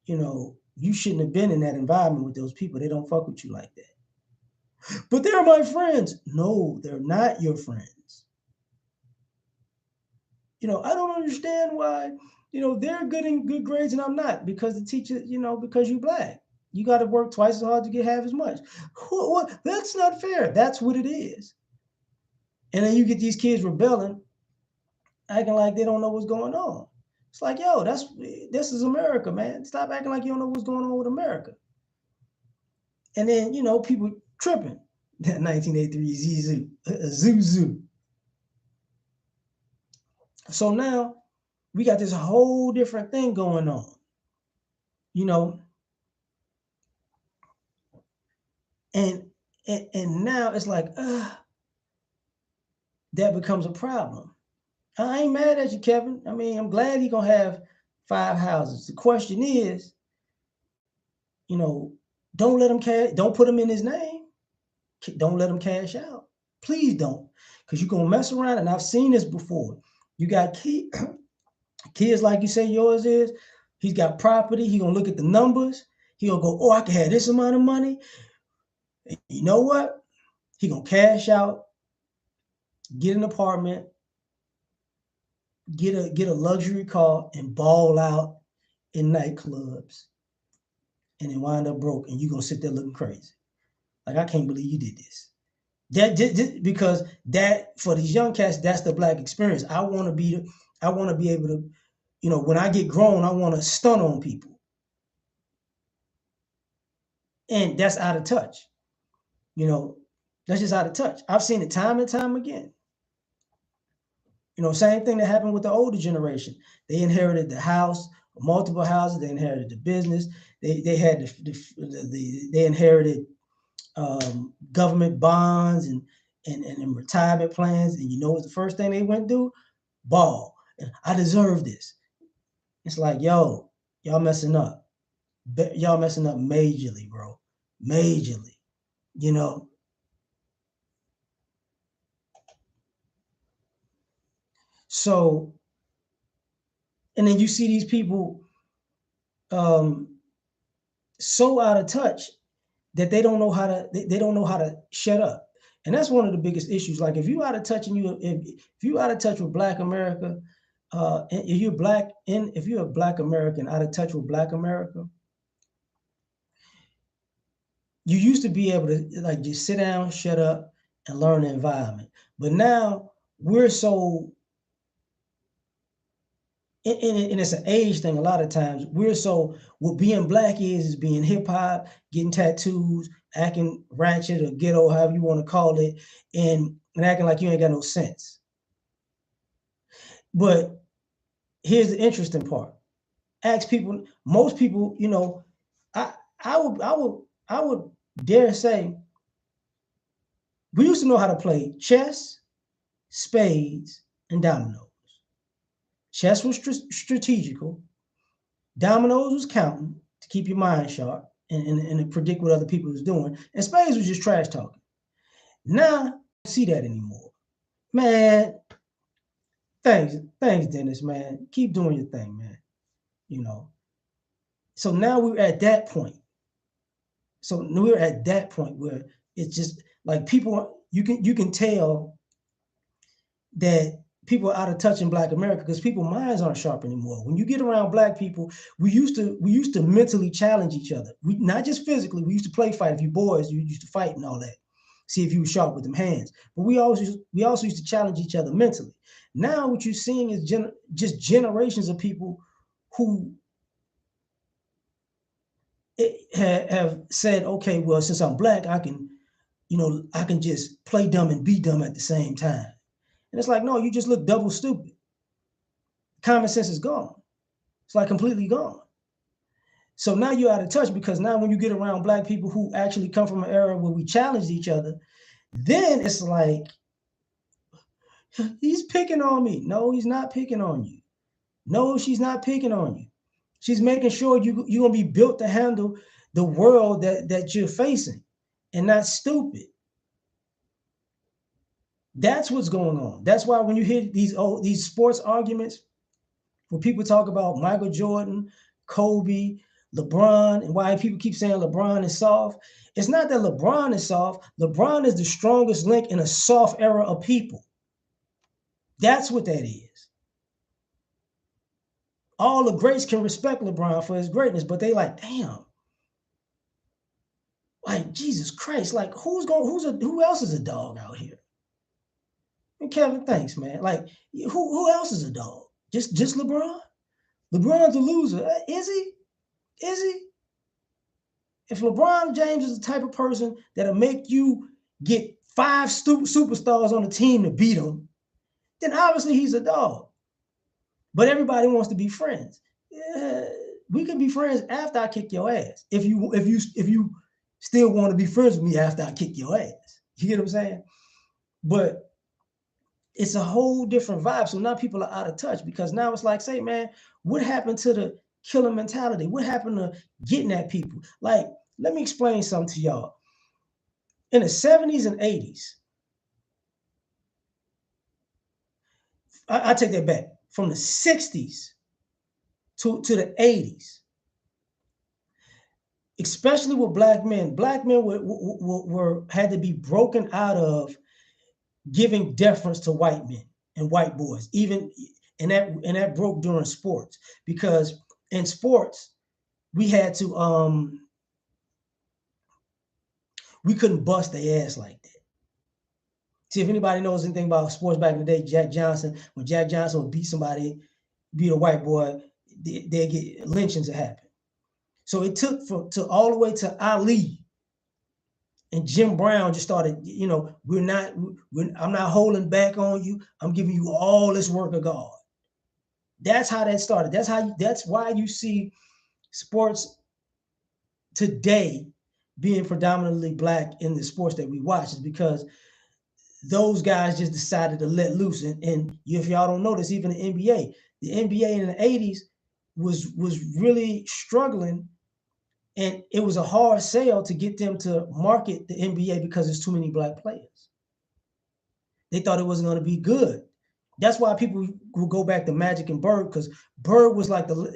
you know, you shouldn't have been in that environment with those people. They don't fuck with you like that. But they're my friends. No, they're not your friends. You know, I don't understand why, you know, they're getting good grades and I'm not because the teacher, you know, because you Black. You got to work twice as hard to get half as much. What? That's not fair. That's what it is. And then you get these kids rebelling, acting like they don't know what's going on. It's like, yo, this is America, man. Stop acting like you don't know what's going on with America. And then, you know, people tripping. That 1983 Zuzu. So now we got this whole different thing going on. You know, and now it's like, that becomes a problem. I ain't mad at you, Kevin. I mean, I'm glad he's gonna have 5 houses. The question is, you know, don't let him don't put him in his name. Don't let him cash out. Please don't. Because you're gonna mess around, and I've seen this before. You got kids like you say yours is, he's got property, he gonna look at the numbers, he gonna go, oh, I can have this amount of money. And you know what? He gonna cash out, get an apartment, get a luxury car, and ball out in nightclubs, and then wind up broke, and you gonna sit there looking crazy. Like, I can't believe you did this. That because that for these young cats, that's the Black experience. I want to be able to, you know, when I get grown, I want to stun on people, and that's out of touch. You know, that's just out of touch. I've seen it time and time again. You know, same thing that happened with the older generation. They inherited the house, multiple houses. They inherited the business. They had they inherited government bonds and retirement plans. And you know what's the first thing they went to do? Ball. I deserve this. It's like, yo, y'all messing up. Y'all messing up majorly, bro. Majorly. You know. So, and then you see these people um, so out of touch that they don't know how to shut up. And that's one of the biggest issues. Like if you out of touch and if you out of touch with Black America, if you're black in if you're a Black American out of touch with Black America, you used to be able to like just sit down, shut up, and learn the environment. But now we're so and it's an age thing. A lot of times we're so what being black is being hip hop, getting tattoos, acting ratchet or ghetto, however you want to call it, and acting like you ain't got no sense. But here's the interesting part. Ask people, most people, I I would dare say we used to know how to play chess, spades, and dominoes. Chess was strategical. Dominoes was counting to keep your mind sharp and to predict what other people was doing. And spades was just trash talking. Now, I don't see that anymore. Man, thanks, Dennis, man. Keep doing your thing, man. You know. So now we're at that point. So we're at that point where it's just like people you can tell that people are out of touch in Black America because people's minds aren't sharp anymore. When you get around Black people, we used to mentally challenge each other. We not just physically. We used to play fight. If you boys, you used to fight and all that. See if you were sharp with them hands. But we also used to challenge each other mentally. Now what you're seeing is just generations of people who have said, okay, well, since I'm Black, I can just play dumb and be dumb at the same time. And it's like, no, you just look double stupid. Common sense is gone. It's like completely gone. So now you're out of touch because now when you get around Black people who actually come from an era where we challenged each other, then it's like, he's picking on me. No, he's not picking on you. No, she's not picking on you. She's making sure you're going to be built to handle the world that you're facing and not stupid. That's what's going on. That's why when you hear these sports arguments, when people talk about Michael Jordan, Kobe, LeBron, and why people keep saying LeBron is soft, it's not that LeBron is soft. LeBron is the strongest link in a soft era of people. That's what that is. All the greats can respect LeBron for his greatness, but they like, damn, like Jesus Christ, like who else is a dog out here? And Kevin, thanks, man. Like who else is a dog? Just LeBron? LeBron's a loser. Is he? Is he? If LeBron James is the type of person that'll make you get five superstars on the team to beat him, then obviously he's a dog. But everybody wants to be friends. Yeah, we can be friends after I kick your ass. If you still want to be friends with me after I kick your ass. You get what I'm saying? But it's a whole different vibe. So now people are out of touch because now it's like, say, man, what happened to the killer mentality? What happened to getting at people? Like, let me explain something to y'all. In the 70s and 80s, I take that back. From the 60s to the 80s, especially with black men had to be broken out of giving deference to white men and white boys, even and that broke during sports because in sports we had to we couldn't bust their ass like that. See, if anybody knows anything about sports back in the day, Jack Johnson, when Jack Johnson would beat somebody, beat a white boy, they get lynchings that happen. So it took to all the way to Ali and Jim Brown just started, I'm not holding back on you. I'm giving you all this work of God. That's how that started. That's why you see sports today being predominantly black in the sports that we watch is because those guys just decided to let loose. And if y'all don't notice, even the NBA in the 80s was really struggling. And it was a hard sell to get them to market the NBA because there's too many black players. They thought it wasn't going to be good. That's why people will go back to Magic and Bird because Bird was like the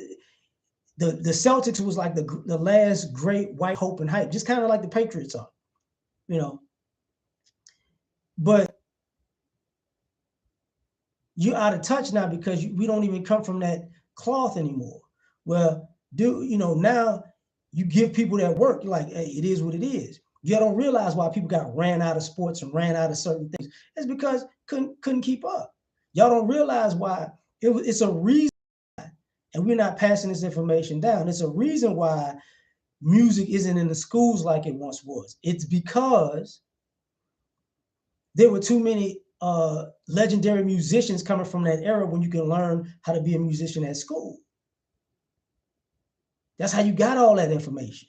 Celtics was like the last great white hope and hype, just kind of like the Patriots are, you know. But you're out of touch now because we don't even come from that cloth anymore. Well, now you give people that work, you're like, hey, it is what it is. You don't realize why people got ran out of sports and ran out of certain things. It's because couldn't keep up. Y'all don't realize why it's a reason, and we're not passing this information down. It's a reason why music isn't in the schools like it once was. It's because there were too many legendary musicians coming from that era when you can learn how to be a musician at school. That's how you got all that information.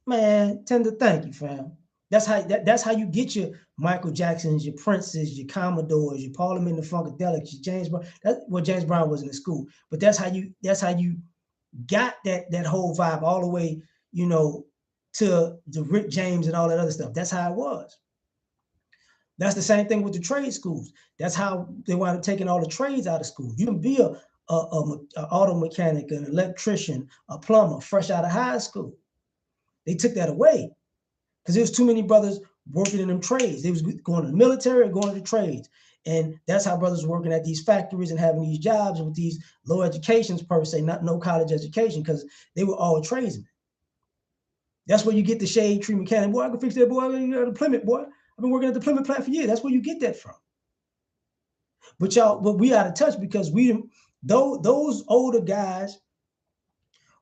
Man, tender thank you, fam. That's how you get your Michael Jacksons, your Princes, your Commodores, your Parliament and Funkadelics, your James Brown. James Brown wasn't in school, but that's how you got that whole vibe all the way, to the Rick James and all that other stuff. That's how it was. That's the same thing with the trade schools. That's how they wound up taking all the trades out of school. You can be a auto mechanic, an electrician, a plumber, fresh out of high school. They took that away because there was too many brothers working in them trades. They was going to the military or going to the trades. And that's how brothers were working at these factories and having these jobs with these low educations per se, no college education, because they were all tradesmen. That's where you get the shade tree mechanic. Boy, I can fix that, boy. I got a Plymouth, boy. I've been working at the Plymouth plant for years. That's where you get that from. But we out of touch because those older guys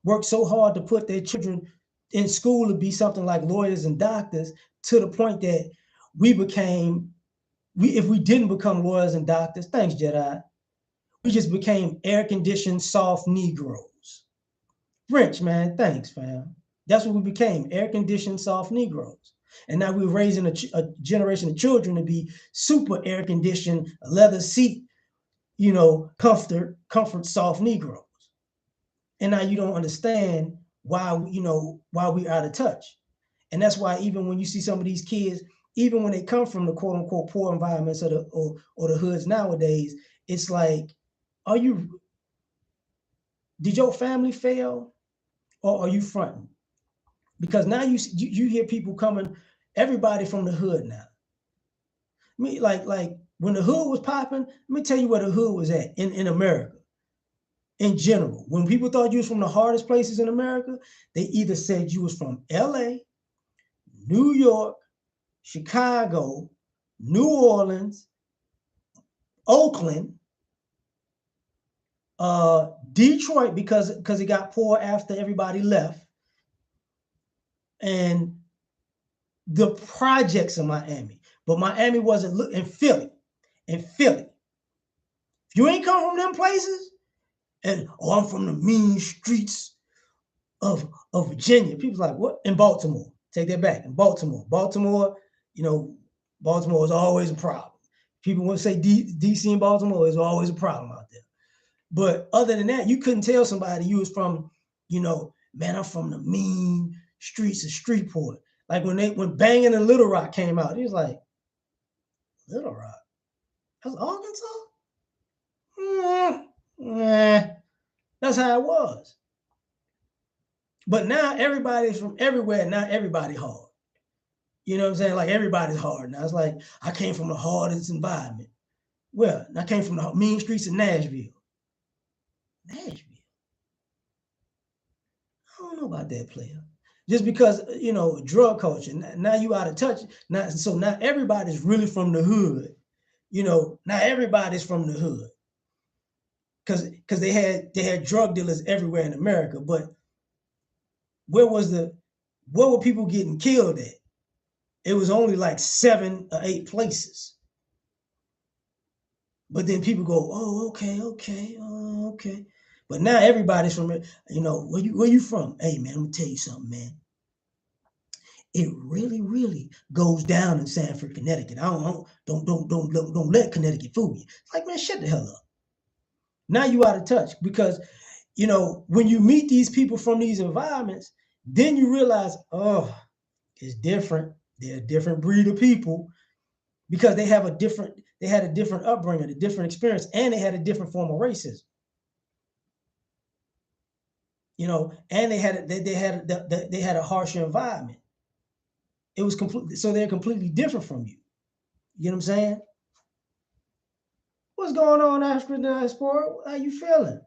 worked so hard to put their children in school to be something like lawyers and doctors, to the point that if we didn't become lawyers and doctors, thanks, Jedi, we just became air-conditioned, soft Negroes. French, man, thanks, fam. That's what we became, air-conditioned, soft Negroes. And now we're raising a generation of children to be super air-conditioned, leather seat, comfort, soft Negroes. And now you don't understand why we're out of touch. And that's why even when you see some of these kids, even when they come from the quote unquote poor environments or the hoods nowadays, it's like, did your family fail, or are you fronting? Because now you hear people coming, everybody from the hood now. Like when the hood was popping, let me tell you where the hood was at in America. In general, when people thought you was from the hardest places in America, they either said you was from L.A., New York, Chicago, New Orleans, Oakland, Detroit, because it got poor after everybody left, and the projects in Miami. But Miami wasn't in Philly. If you ain't come from them places, and I'm from the mean streets of Virginia. People's like, what? In Baltimore. Take that back. In Baltimore. Baltimore is always a problem. People want to say DC and Baltimore is always a problem out there. But other than that, you couldn't tell somebody you was from, man, I'm from the mean streets of Streetport. Like when Banging in Little Rock came out, he was like, Little Rock? That's Arkansas? That's how it was. But now everybody's from everywhere. Now everybody hard. You know what I'm saying? Like everybody's hard. Now it's like, I came from the hardest environment. Well, I came from the mean streets of Nashville. Nashville? I don't know about that, player. Just because, drug culture. Now you out of touch. So now everybody's really from the hood. Now everybody's from the hood. Because they had drug dealers everywhere in America. But where were people getting killed at? It was only like 7 or 8 places. But then people go, oh, okay. But now everybody's from it. Where you from? Hey, man, I'm going to tell you something, man. It really, really goes down in Sanford, Connecticut. Don't let Connecticut fool you. It's like, man, shut the hell up. Now you out of touch because, when you meet these people from these environments, then you realize, oh, it's different. They're a different breed of people because they had a different upbringing, a different experience, and they had a different form of racism. And they had a harsher environment. It was completely, so they're completely different from you. You know what I'm saying? What's going on, African diaspora? How you feeling?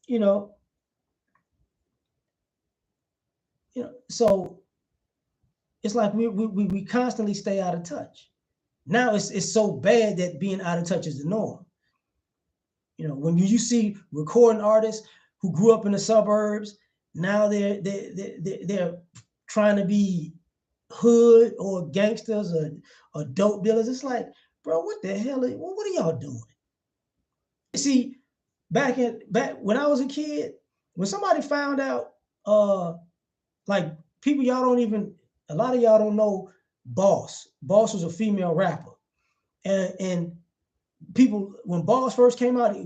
You know, so it's like we constantly stay out of touch. Now it's so bad that being out of touch is the norm. When you see recording artists who grew up in the suburbs, now they're trying to be hood or gangsters or dope dealers. It's like, bro, what the hell? What are y'all doing? See, back when I was a kid, when somebody found out, like people y'all don't even, a lot of y'all don't know Boss. Boss was a female rapper, and people, when Boss first came out,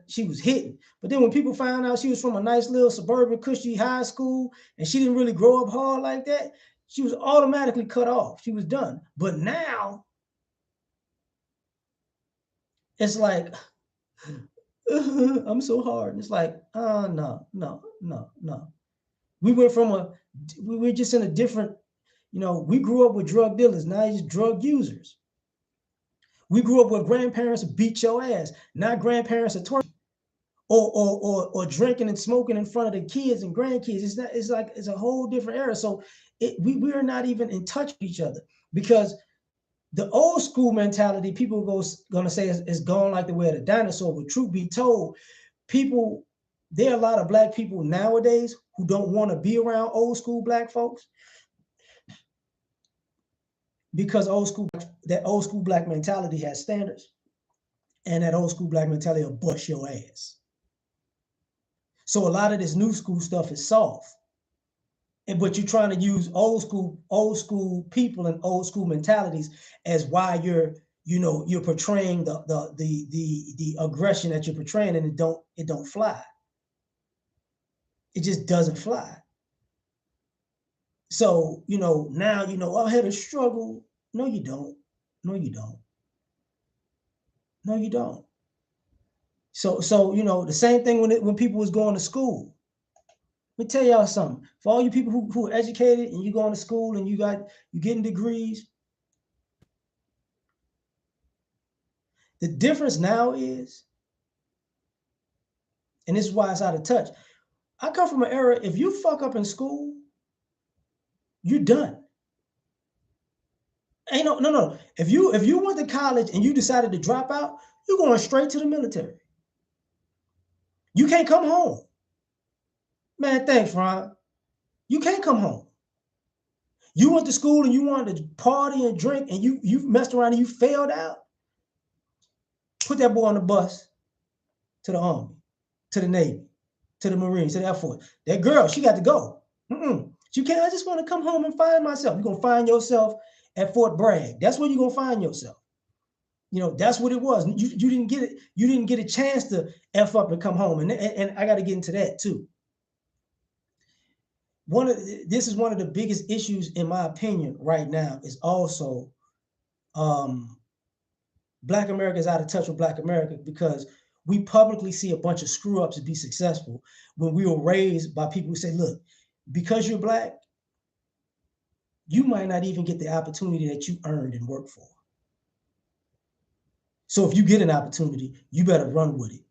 she was hitting. But then when people found out she was from a nice little suburban cushy high school and she didn't really grow up hard like that, she was automatically cut off. She was done. But now it's like, I'm so hard. And it's like, no. We went from we were just in a different, we grew up with drug dealers. Now it's drug users. We grew up with grandparents who beat your ass. Now grandparents are twerking or drinking and smoking in front of the kids and grandkids. It's a whole different era. So we are not even in touch with each other, because the old school mentality, people gonna say is gone like the way of the dinosaur. But truth be told, there are a lot of black people nowadays who don't want to be around old school black folks, because that old school black mentality has standards, and that old school black mentality will bust your ass. So a lot of this new school stuff is soft, but you're trying to use old school people and old school mentalities as why you're portraying the aggression that you're portraying, and it don't fly. It just doesn't fly. So now I had a struggle. No, you don't. No, you don't. No, you don't. So the same thing when people was going to school. Let me tell y'all something. For all you people who are educated and you going to school and you getting degrees, the difference now is, and this is why it's out of touch. I come from an era, if you fuck up in school, you're done. Ain't no. If you went to college and you decided to drop out, you're going straight to the military. You can't come home. Man, thanks, Ron. You can't come home. You went to school and you wanted to party and drink and you messed around and you failed out. Put that boy on the bus to the Army, to the Navy, to the Marines, to the Air Force. That girl, she got to go. You can't, I just want to come home and find myself. You're going to find yourself at Fort Bragg. That's where you're going to find yourself. That's what it was. You didn't get it. You didn't get a chance to F up and come home. And I got to get into that too. This is one of the biggest issues, in my opinion, right now, is also Black America is out of touch with Black America, because we publicly see a bunch of screw ups to be successful when we were raised by people who say, look, because you're Black, you might not even get the opportunity that you earned and worked for. So if you get an opportunity, you better run with it.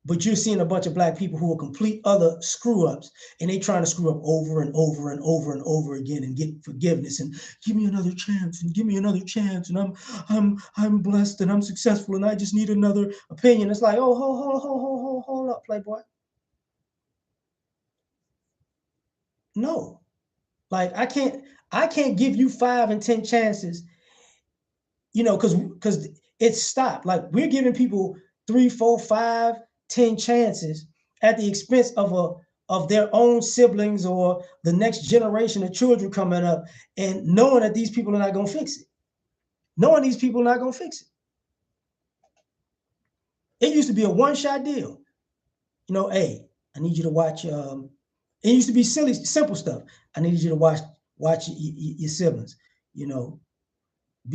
But you're seeing a bunch of Black people who are complete other screw ups, and they trying to screw up over and over and over and over again and get forgiveness and give me another chance and give me another chance, and I'm blessed and I'm successful and I just need another opinion. It's like, oh, hold up, playboy. No, like I can't give you 5 and 10 chances, because it's stopped. Like we're giving people 3, 4, 5, 10 chances at the expense of their own siblings or the next generation of children coming up, and knowing that these people are not going to fix it. Knowing these people are not going to fix it. It used to be a one-shot deal. Hey, I need you to watch. It used to be simple stuff. I need you to watch your siblings. Be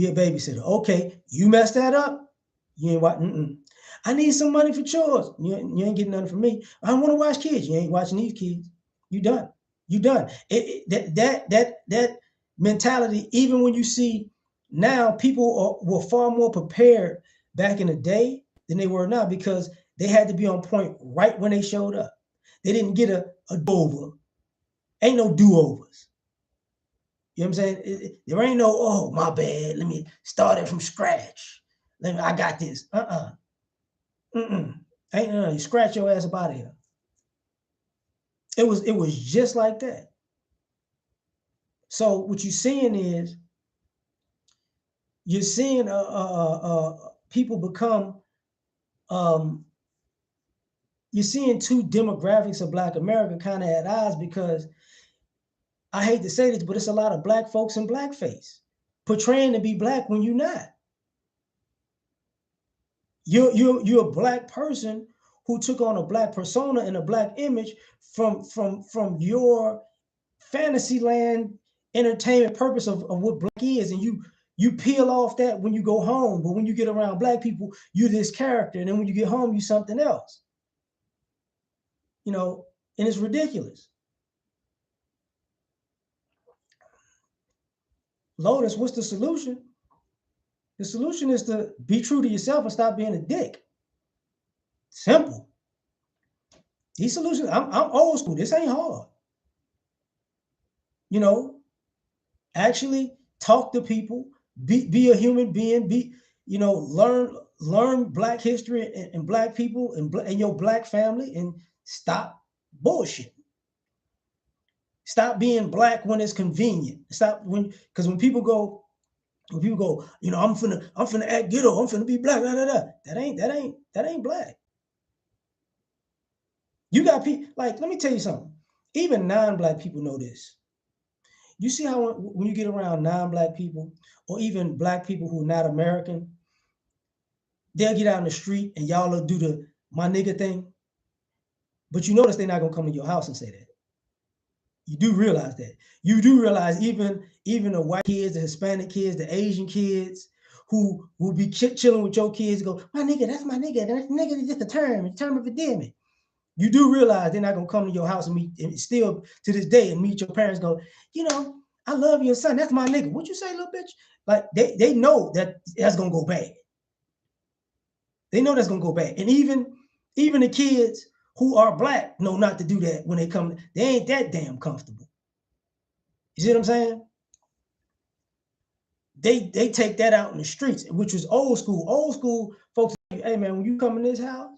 a babysitter. Okay, you messed that up. You ain't watching. I need some money for chores. You ain't getting nothing from me. I want to watch kids. You ain't watching these kids. You done. You done. That mentality. Even when you see now, people were far more prepared back in the day than they were now because they had to be on point right when they showed up. They didn't get a do-over. Ain't no do-overs. You know what I'm saying? There ain't no, oh, my bad. Let me start it from scratch. I got this. Mm-mm. Ain't no, you scratch your ass up out of here. It was just like that. So what you're seeing is you're seeing people become you're seeing two demographics of Black America kind of at odds because I hate to say this, but it's a lot of Black folks in blackface portraying to be Black when you're not. You're a Black person who took on a Black persona and a Black image from your Fantasyland entertainment purpose of what Black is, and you peel off that when you go home, but when you get around Black people, you're this character, and then when you get home, you're something else. You know, and it's ridiculous. Lotus, what's the solution? The solution is to be true to yourself and stop being a dick. Simple. These solutions, I'm old school. This ain't hard. You know, actually talk to people, be a human being, learn Black history and Black people and your Black family, and stop bullshit. Stop being Black when it's convenient. Stop because when people go, I'm finna act ghetto, I'm finna be Black, that ain't Black. You got people like, let me tell you something. Even non-Black people know this. You see how when you get around non-Black people or even Black people who are not American, they'll get out in the street and y'all will do the my nigga thing. But you notice they're not gonna come to your house and say that. You do realize that. You do realize even the white kids, the Hispanic kids, the Asian kids who will be chilling with your kids go, my nigga, that's my nigga. That nigga is just a term of endearment. You do realize they're not gonna come to your house and meet, and still to this day, and meet your parents. Go, I love your son. That's my nigga. What you say, little bitch? Like they know that that's gonna go bad. They know that's gonna go bad. And even the kids who are Black know not to do that when they come. They ain't that damn comfortable. You see what I'm saying? They take that out in the streets, which was old school. Old school folks, hey man, when you come in this house,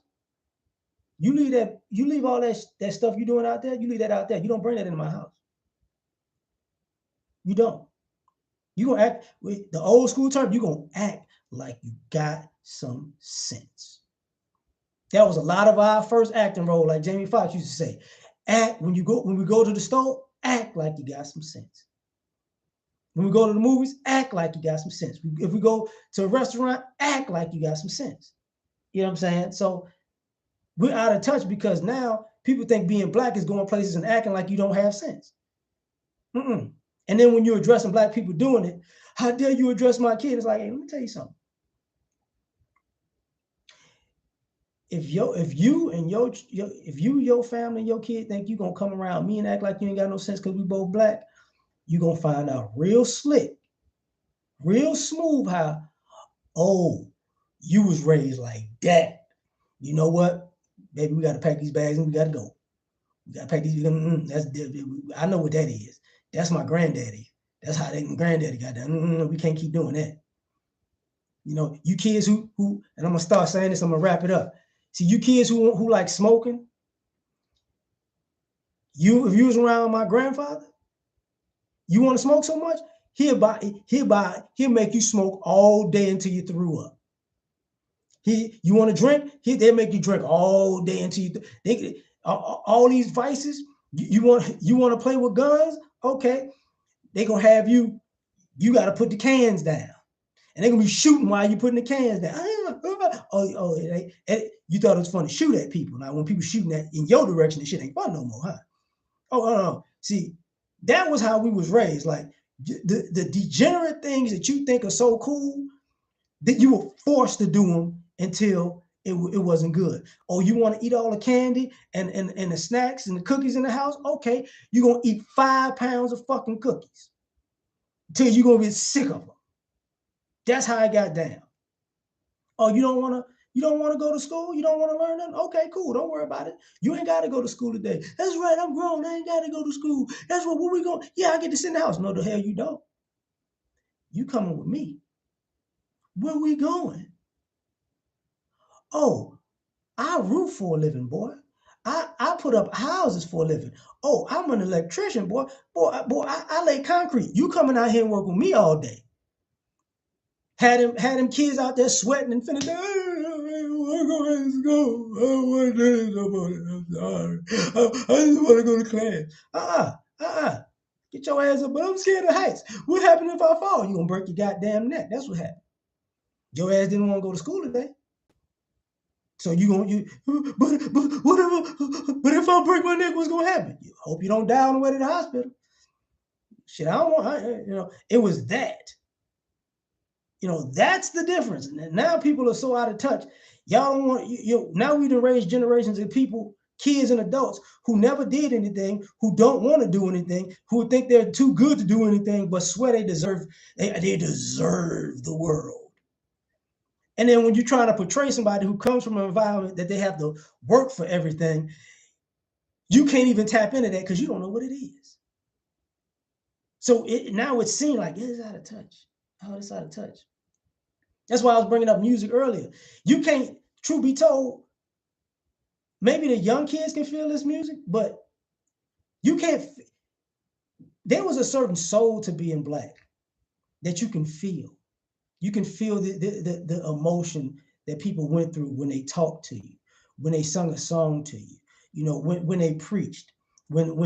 you leave all that stuff you doing out there, you leave that out there. You don't bring that into my house. You don't. You gonna act with the old school term, you gonna act like you got some sense. That was a lot of our first acting role, like Jamie Foxx used to say. When we go to the store, act like you got some sense. When we go to the movies, act like you got some sense. If we go to a restaurant, act like you got some sense. You know what I'm saying? So we're out of touch because now people think being Black is going places and acting like you don't have sense. Mm-mm. And then when you're addressing Black people doing it, how dare you address my kid? It's like, hey, let me tell you something. If you and your family and your kid think you're gonna come around me and act like you ain't got no sense because we both Black, you're gonna find out real slick, real smooth how, oh, you was raised like that. You know what? Baby, we gotta pack these bags and we gotta go. We gotta pack these. I know what that is. That's my granddaddy. That's how granddaddy got that. We can't keep doing that. You kids who, and I'm gonna start saying this, I'm gonna wrap it up. See, you kids who like smoking, if you was around my grandfather, you want to smoke so much, he'll make you smoke all day until you threw up. You want to drink, they'll make you drink all day until all these vices. You want to play with guns? Okay, they gonna have you got to put the cans down. And they're gonna be shooting while you're putting the cans down. You thought it was fun to shoot at people. Now, when people shooting in your direction, the shit ain't fun no more, huh? Oh. See, that was how we was raised. Like the degenerate things that you think are so cool, that you were forced to do them until it wasn't good. Oh, you want to eat all the candy and the snacks and the cookies in the house? Okay, you're gonna eat 5 pounds of fucking cookies. till you're gonna get sick of them. That's how I got down. Oh, you don't want to go to school? You don't want to learn nothing? Okay, cool. Don't worry about it. You ain't got to go to school today. That's right. I'm grown. I ain't got to go to school. That's what we going. Yeah, I get to sit in the house. No, the hell you don't. You coming with me. Where we going? Oh, I roof for a living, boy. I put up houses for a living. Oh, I'm an electrician, boy. I lay concrete. You coming out here and work with me all day. Had them kids out there sweating and finna go, I'm going to school. I don't want to do nobody. I'm sorry. I just want to go to class. Get your ass up. But I'm scared of heights. What happened if I fall? You gonna break your goddamn neck. That's what happened. Your ass didn't want to go to school today. So but if I break my neck, what's gonna happen? You hope you don't die on the way to the hospital. Shit, I don't want. It was that. That's the difference. And now people are so out of touch. Y'all don't want now we done raised generations of people, kids and adults who never did anything, who don't want to do anything, who think they're too good to do anything, but swear they deserve the world. And then when you're trying to portray somebody who comes from an environment that they have to work for everything, you can't even tap into that because you don't know what it is. So now it's seen like it's out of touch. Oh, it's out of touch. That's why I was bringing up music earlier. You can't, truth be told, maybe the young kids can feel this music, but you can't. There was a certain soul to being Black that you can feel. You can feel the emotion that people went through when they talked to you, when they sung a song to you, when they preached, when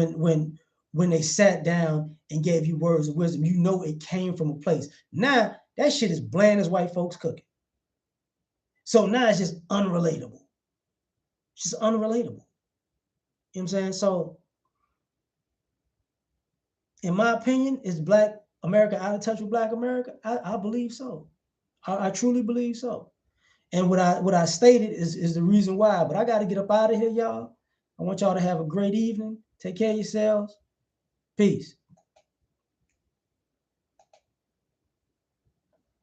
they sat down and gave you words of wisdom. It came from a place. Now that shit is bland as white folks cooking. So now it's just unrelatable. It's just unrelatable. You know what I'm saying? So, in my opinion, is Black America out of touch with Black America? I believe so. I truly believe so. And what I stated is the reason why. But I got to get up out of here, y'all. I want y'all to have a great evening. Take care of yourselves. Peace.